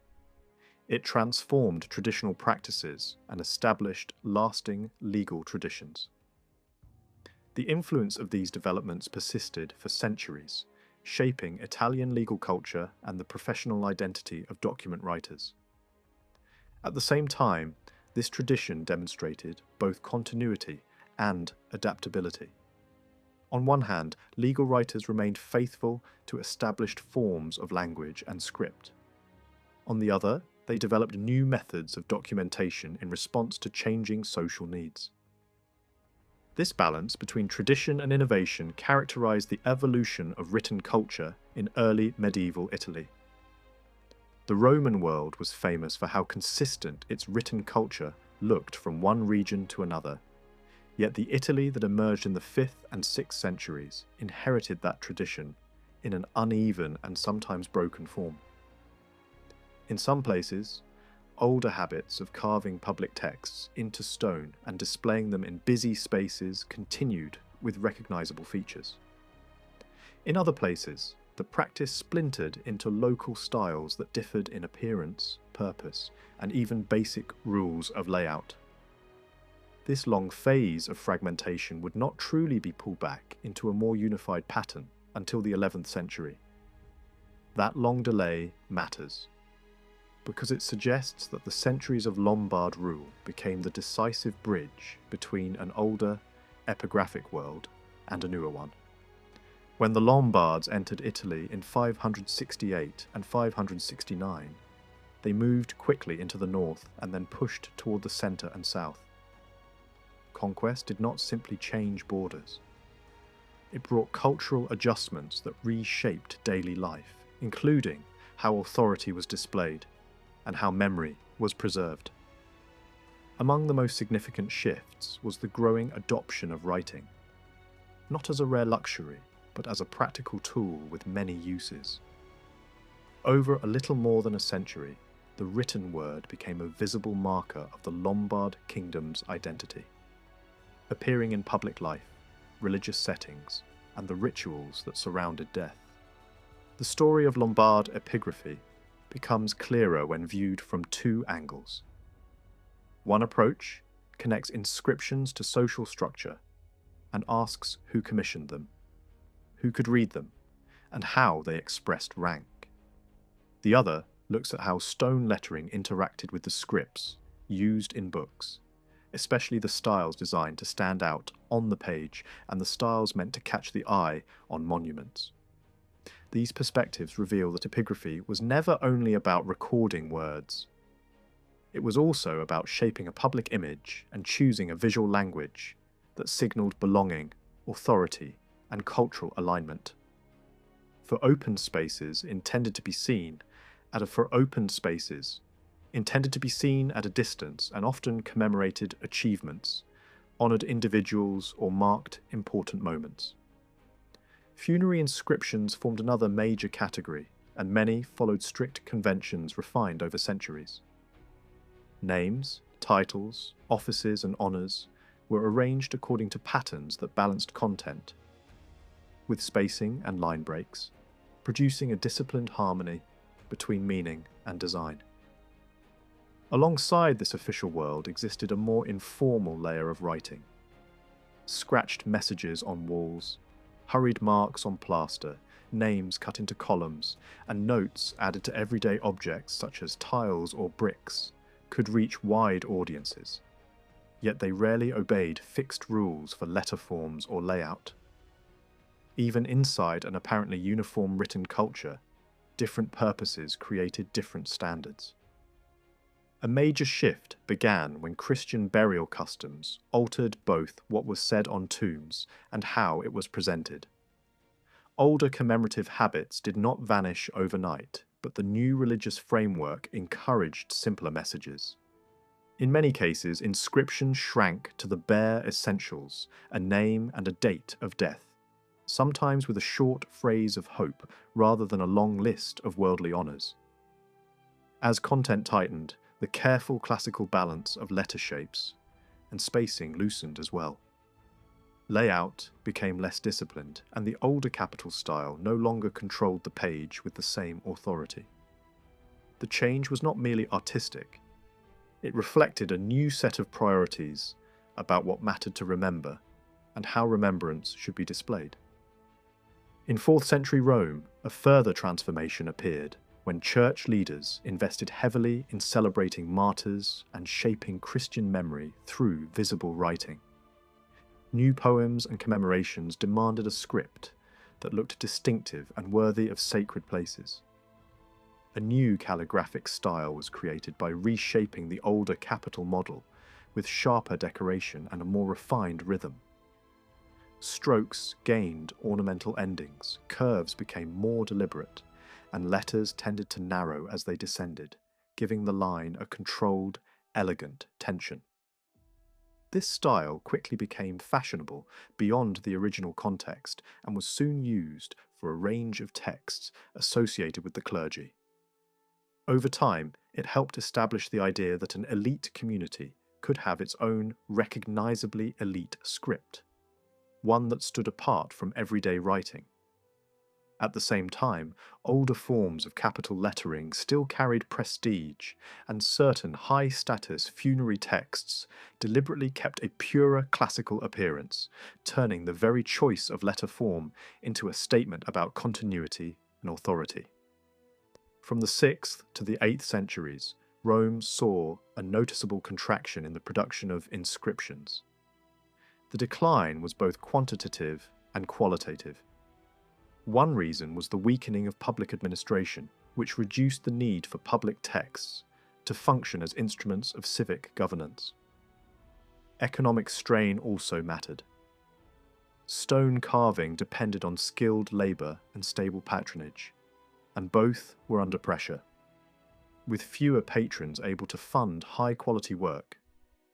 it transformed traditional practices and established lasting legal traditions. The influence of these developments persisted for centuries, shaping Italian legal culture and the professional identity of document writers. At the same time, this tradition demonstrated both continuity and adaptability. On one hand, legal writers remained faithful to established forms of language and script. On the other, they developed new methods of documentation in response to changing social needs. This balance between tradition and innovation characterized the evolution of written culture in early medieval Italy. The Roman world was famous for how consistent its written culture looked from one region to another, yet the Italy that emerged in the 5th and 6th centuries inherited that tradition in an uneven and sometimes broken form. In some places, older habits of carving public texts into stone and displaying them in busy spaces continued with recognizable features. In other places, the practice splintered into local styles that differed in appearance, purpose, and even basic rules of layout. This long phase of fragmentation would not truly be pulled back into a more unified pattern until the 11th century. That long delay matters, because it suggests that the centuries of Lombard rule became the decisive bridge between an older, epigraphic world and a newer one. When the Lombards entered Italy in 568 and 569, they moved quickly into the north and then pushed toward the centre and south. Conquest did not simply change borders. It brought cultural adjustments that reshaped daily life, including how authority was displayed and how memory was preserved. Among the most significant shifts was the growing adoption of writing, not as a rare luxury, but as a practical tool with many uses. Over a little more than a century, the written word became a visible marker of the Lombard kingdom's identity, appearing in public life, religious settings, and the rituals that surrounded death. The story of Lombard epigraphy becomes clearer when viewed from two angles. One approach connects inscriptions to social structure and asks who commissioned them, who could read them, and how they expressed rank. The other looks at how stone lettering interacted with the scripts used in books, especially the styles designed to stand out on the page and the styles meant to catch the eye on monuments. These perspectives reveal that epigraphy was never only about recording words. It was also about shaping a public image and choosing a visual language that signaled belonging, authority, and cultural alignment. For open spaces intended to be seen at a distance and often commemorated achievements, honoured individuals, or marked important moments. Funerary inscriptions formed another major category, and many followed strict conventions refined over centuries. Names, titles, offices, and honours were arranged according to patterns that balanced content, with spacing and line breaks, producing a disciplined harmony between meaning and design. Alongside this official world existed a more informal layer of writing. Scratched messages on walls, hurried marks on plaster, names cut into columns, and notes added to everyday objects such as tiles or bricks could reach wide audiences. Yet they rarely obeyed fixed rules for letter forms or layout. Even inside an apparently uniform written culture, different purposes created different standards. A major shift began when Christian burial customs altered both what was said on tombs and how it was presented. Older commemorative habits did not vanish overnight, but the new religious framework encouraged simpler messages. In many cases, inscriptions shrank to the bare essentials, a name and a date of death, sometimes with a short phrase of hope rather than a long list of worldly honours. As content tightened, the careful classical balance of letter shapes and spacing loosened as well. Layout became less disciplined, and the older capital style no longer controlled the page with the same authority. The change was not merely artistic. It reflected a new set of priorities about what mattered to remember and how remembrance should be displayed. In 4th century Rome, a further transformation appeared when church leaders invested heavily in celebrating martyrs and shaping Christian memory through visible writing. New poems and commemorations demanded a script that looked distinctive and worthy of sacred places. A new calligraphic style was created by reshaping the older capital model with sharper decoration and a more refined rhythm. Strokes gained ornamental endings, curves became more deliberate, and letters tended to narrow as they descended, giving the line a controlled, elegant tension. This style quickly became fashionable beyond the original context and was soon used for a range of texts associated with the clergy. Over time, it helped establish the idea that an elite community could have its own recognizably elite script, one that stood apart from everyday writing. At the same time, older forms of capital lettering still carried prestige, and certain high-status funerary texts deliberately kept a purer classical appearance, turning the very choice of letter form into a statement about continuity and authority. From the 6th to the 8th centuries, Rome saw a noticeable contraction in the production of inscriptions. The decline was both quantitative and qualitative. One reason was the weakening of public administration, which reduced the need for public texts to function as instruments of civic governance. Economic strain also mattered. Stone carving depended on skilled labour and stable patronage, and both were under pressure. With fewer patrons able to fund high-quality work,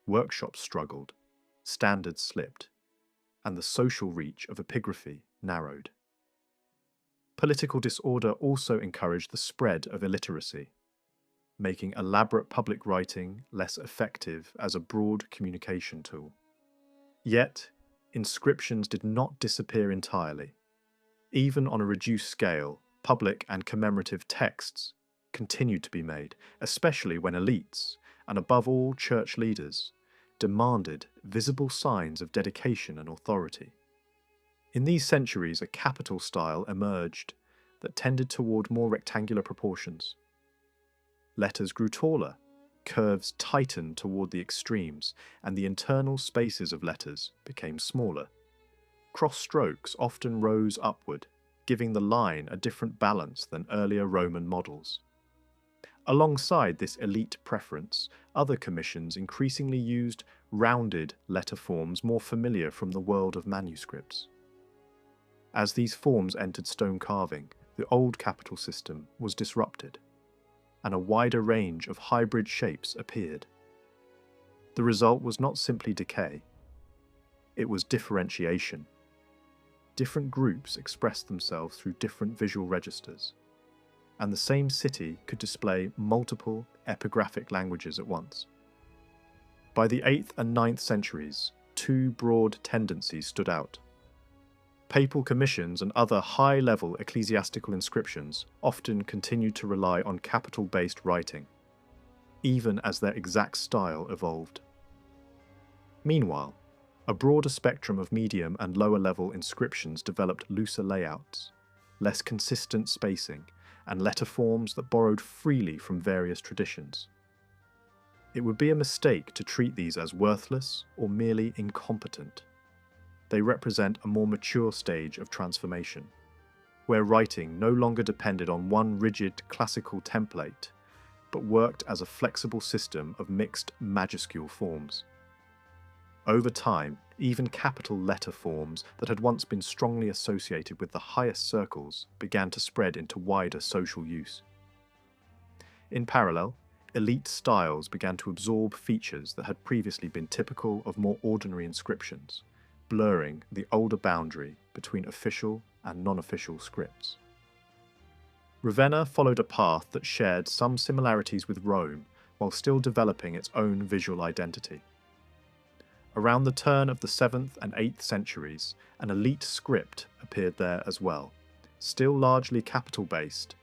workshops struggled, standards slipped, and the social reach of epigraphy narrowed. Political disorder also encouraged the spread of illiteracy, making elaborate public writing less effective as a broad communication tool. Yet, inscriptions did not disappear entirely. Even on a reduced scale, public and commemorative texts continued to be made, especially when elites, and above all church leaders, demanded visible signs of dedication and authority. In these centuries, a capital style emerged that tended toward more rectangular proportions. Letters grew taller, curves tightened toward the extremes, and the internal spaces of letters became smaller. Cross strokes often rose upward, giving the line a different balance than earlier Roman models. Alongside this elite preference, other commissions increasingly used rounded letter forms more familiar from the world of manuscripts. As these forms entered stone carving, the old capital system was disrupted, and a wider range of hybrid shapes appeared. The result was not simply decay, it was differentiation. Different groups expressed themselves through different visual registers. and the same city could display multiple epigraphic languages at once. By the 8th and 9th centuries, two broad tendencies stood out. Papal commissions and other high-level ecclesiastical inscriptions often continued to rely on capital-based writing, even as their exact style evolved. Meanwhile, a broader spectrum of medium and lower-level inscriptions developed looser layouts, less consistent spacing, and letter forms that borrowed freely from various traditions. It would be a mistake to treat these as worthless or merely incompetent. They represent a more mature stage of transformation, where writing no longer depended on one rigid classical template, but worked as a flexible system of mixed majuscule forms. Over time, even capital letter forms that had once been strongly associated with the highest circles began to spread into wider social use. In parallel, elite styles began to absorb features that had previously been typical of more ordinary inscriptions, blurring the older boundary between official and non-official scripts. Ravenna followed a path that shared some similarities with Rome while still developing its own visual identity. Around the turn of the 7th and 8th centuries, an elite script appeared there as well, still largely capital-based,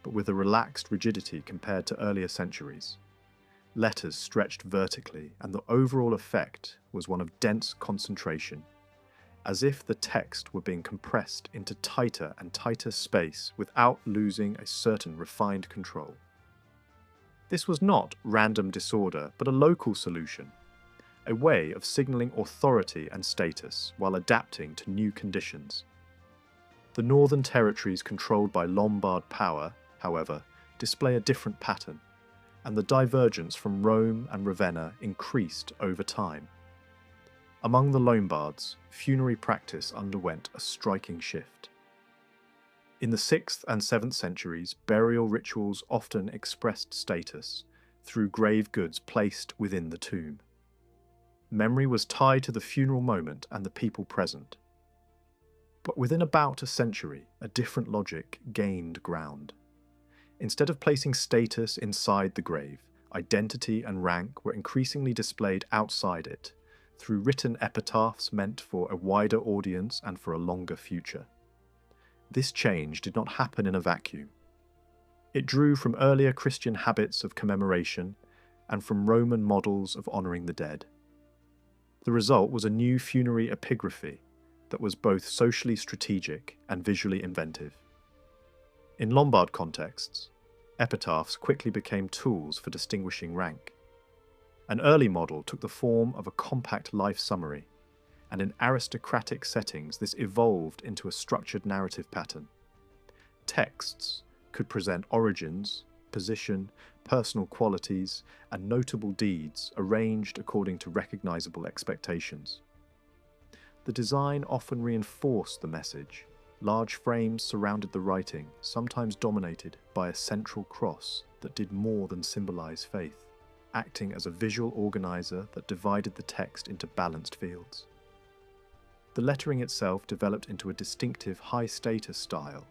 but with a relaxed rigidity compared to earlier centuries. Letters stretched vertically, and the overall effect was one of dense concentration, as if the text were being compressed into tighter and tighter space without losing a certain refined control. This was not random disorder, but a local solution, a way of signalling authority and status while adapting to new conditions. The northern territories controlled by Lombard power, however, display a different pattern, and the divergence from Rome and Ravenna increased over time. Among the Lombards, funerary practice underwent a striking shift. In the 6th and 7th centuries, burial rituals often expressed status through grave goods placed within the tomb. Memory was tied to the funeral moment and the people present. But within about a century, a different logic gained ground. Instead of placing status inside the grave, identity and rank were increasingly displayed outside it, through written epitaphs meant for a wider audience and for a longer future. This change did not happen in a vacuum. It drew from earlier Christian habits of commemoration and from Roman models of honouring the dead. The result was a new funerary epigraphy that was both socially strategic and visually inventive. In Lombard contexts, epitaphs quickly became tools for distinguishing rank. An early model took the form of a compact life summary, and in aristocratic settings this evolved into a structured narrative pattern. Texts could present origins, position, personal qualities, and notable deeds arranged according to recognizable expectations. The design often reinforced the message. Large frames surrounded the writing, sometimes dominated by a central cross that did more than symbolize faith, acting as a visual organizer that divided the text into balanced fields. The lettering itself developed into a distinctive high-status style,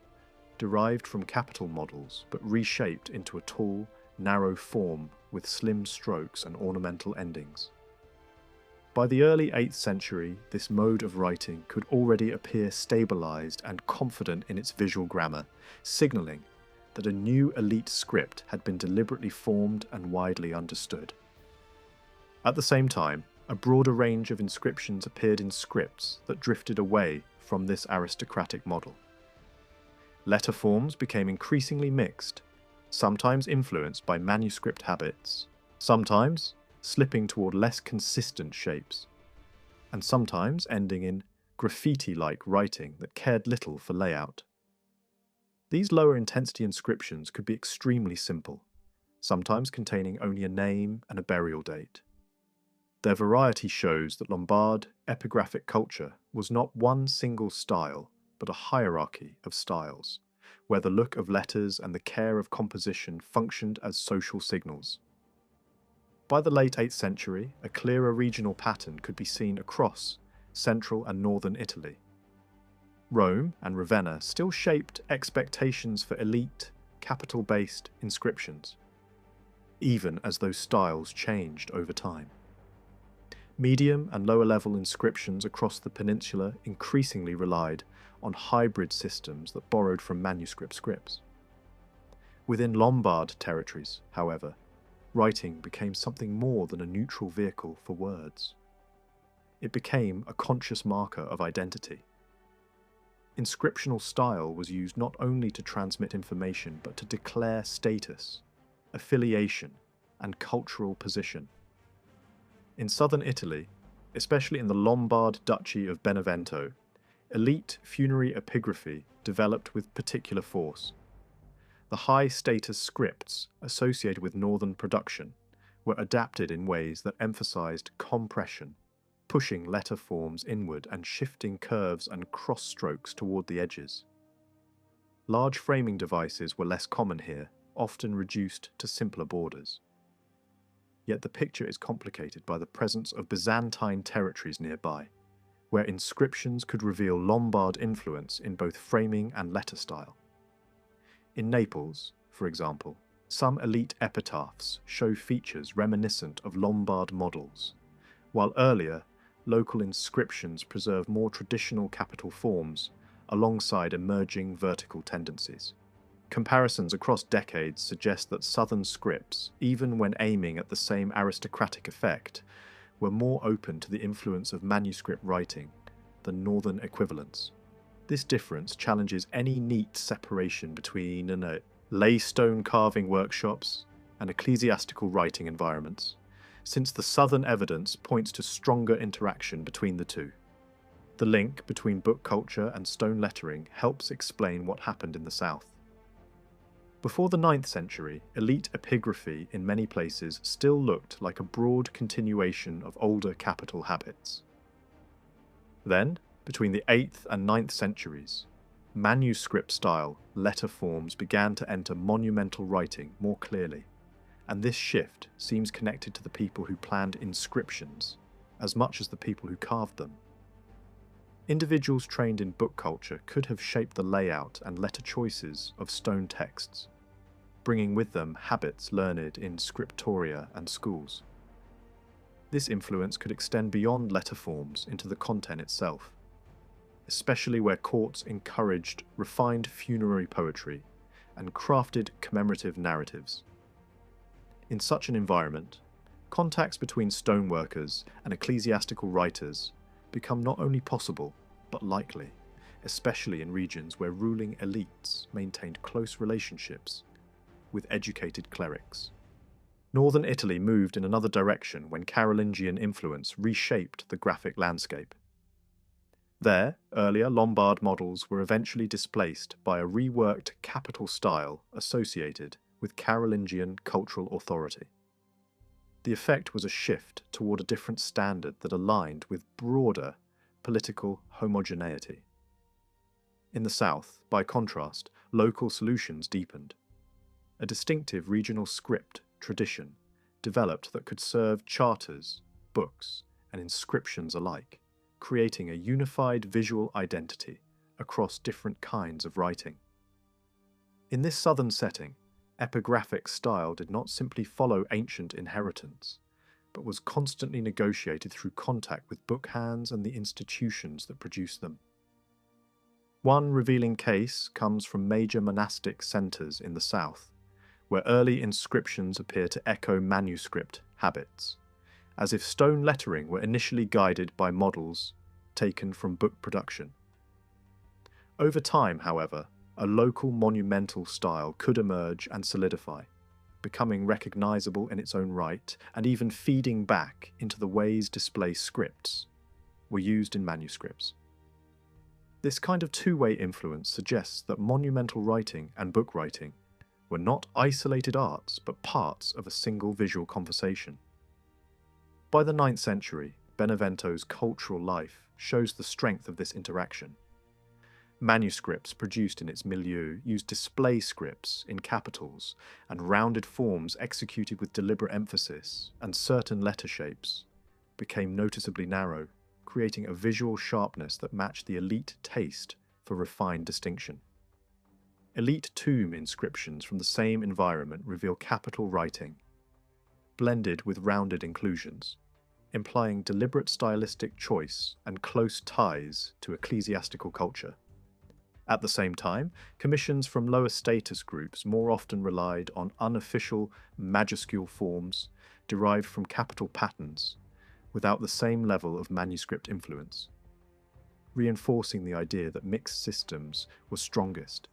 derived from capital models but reshaped into a tall, narrow form with slim strokes and ornamental endings. By the early 8th century, this mode of writing could already appear stabilized and confident in its visual grammar, signaling that a new elite script had been deliberately formed and widely understood. At the same time, a broader range of inscriptions appeared in scripts that drifted away from this aristocratic model. Letter forms became increasingly mixed, sometimes influenced by manuscript habits, sometimes slipping toward less consistent shapes, and sometimes ending in graffiti-like writing that cared little for layout. These lower intensity inscriptions could be extremely simple, sometimes containing only a name and a burial date. Their variety shows that Lombard epigraphic culture was not one single style, but a hierarchy of styles, where the look of letters and the care of composition functioned as social signals. By the late 8th century, a clearer regional pattern could be seen across central and northern Italy. Rome and Ravenna still shaped expectations for elite, capital-based inscriptions, even as those styles changed over time. Medium and lower-level inscriptions across the peninsula increasingly relied on hybrid systems that borrowed from manuscript scripts. Within Lombard territories, however, writing became something more than a neutral vehicle for words. It became a conscious marker of identity. Inscriptional style was used not only to transmit information, but to declare status, affiliation, and cultural position. In southern Italy, especially in the Lombard Duchy of Benevento, elite funerary epigraphy developed with particular force. The high-status scripts associated with northern production were adapted in ways that emphasized compression, pushing letter forms inward and shifting curves and cross strokes toward the edges. Large framing devices were less common here, often reduced to simpler borders. Yet the picture is complicated by the presence of Byzantine territories nearby, where inscriptions could reveal Lombard influence in both framing and letter style. In Naples, for example, some elite epitaphs show features reminiscent of Lombard models, while earlier, local inscriptions preserve more traditional capital forms alongside emerging vertical tendencies. Comparisons across decades suggest that southern scripts, even when aiming at the same aristocratic effect, were more open to the influence of manuscript writing than northern equivalents. This difference challenges any neat separation between lay stone carving workshops and ecclesiastical writing environments, since the southern evidence points to stronger interaction between the two. The link between book culture and stone lettering helps explain what happened in the south. Before the 9th century, elite epigraphy in many places still looked like a broad continuation of older capital habits. Then, between the 8th and 9th centuries, manuscript-style letter forms began to enter monumental writing more clearly, and this shift seems connected to the people who planned inscriptions as much as the people who carved them. Individuals trained in book culture could have shaped the layout and letter choices of stone texts, bringing with them habits learned in scriptoria and schools. This influence could extend beyond letter forms into the content itself, especially where courts encouraged refined funerary poetry and crafted commemorative narratives. In such an environment, contacts between stoneworkers and ecclesiastical writers become not only possible, but likely, especially in regions where ruling elites maintained close relationships with educated clerics. Northern Italy moved in another direction when Carolingian influence reshaped the graphic landscape. There, earlier Lombard models were eventually displaced by a reworked capital style associated with Carolingian cultural authority. The effect was a shift toward a different standard that aligned with broader political homogeneity. In the south, by contrast, local solutions deepened. A distinctive regional script tradition developed that could serve charters, books, and inscriptions alike, creating a unified visual identity across different kinds of writing. In this southern setting, epigraphic style did not simply follow ancient inheritance, but was constantly negotiated through contact with book hands and the institutions that produced them. One revealing case comes from major monastic centres in the south, where early inscriptions appear to echo manuscript habits, as if stone lettering were initially guided by models taken from book production. Over time, however, a local monumental style could emerge and solidify, becoming recognizable in its own right and even feeding back into the ways display scripts were used in manuscripts. This kind of two-way influence suggests that monumental writing and book writing were not isolated arts but parts of a single visual conversation. By the 9th century, Benevento's cultural life shows the strength of this interaction. Manuscripts produced in its milieu used display scripts in capitals and rounded forms executed with deliberate emphasis, and certain letter shapes became noticeably narrow, creating a visual sharpness that matched the elite taste for refined distinction. Elite tomb inscriptions from the same environment reveal capital writing, blended with rounded inclusions, implying deliberate stylistic choice and close ties to ecclesiastical culture. At the same time, commissions from lower status groups more often relied on unofficial majuscule forms derived from capital patterns, without the same level of manuscript influence, reinforcing the idea that mixed systems were strongest,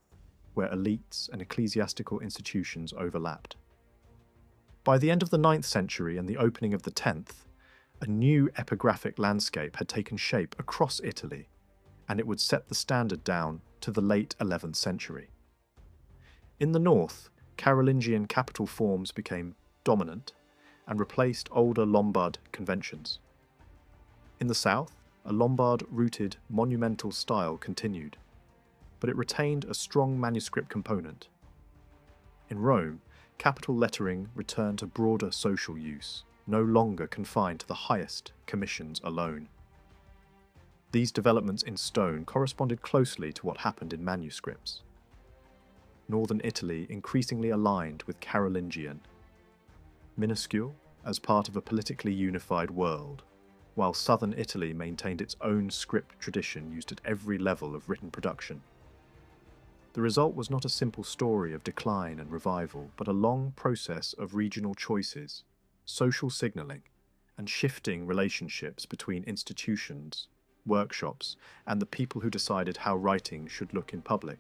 where elites and ecclesiastical institutions overlapped. By the end of the 9th century and the opening of the 10th, a new epigraphic landscape had taken shape across Italy, and it would set the standard down to the late 11th century. In the north, Carolingian capital forms became dominant and replaced older Lombard conventions. In the south, a Lombard-rooted monumental style continued, but it retained a strong manuscript component. In Rome, capital lettering returned to broader social use, no longer confined to the highest commissions alone. These developments in stone corresponded closely to what happened in manuscripts. Northern Italy increasingly aligned with Carolingian, minuscule as part of a politically unified world, while southern Italy maintained its own script tradition used at every level of written production. The result was not a simple story of decline and revival, but a long process of regional choices, social signalling, and shifting relationships between institutions, workshops, and the people who decided how writing should look in public.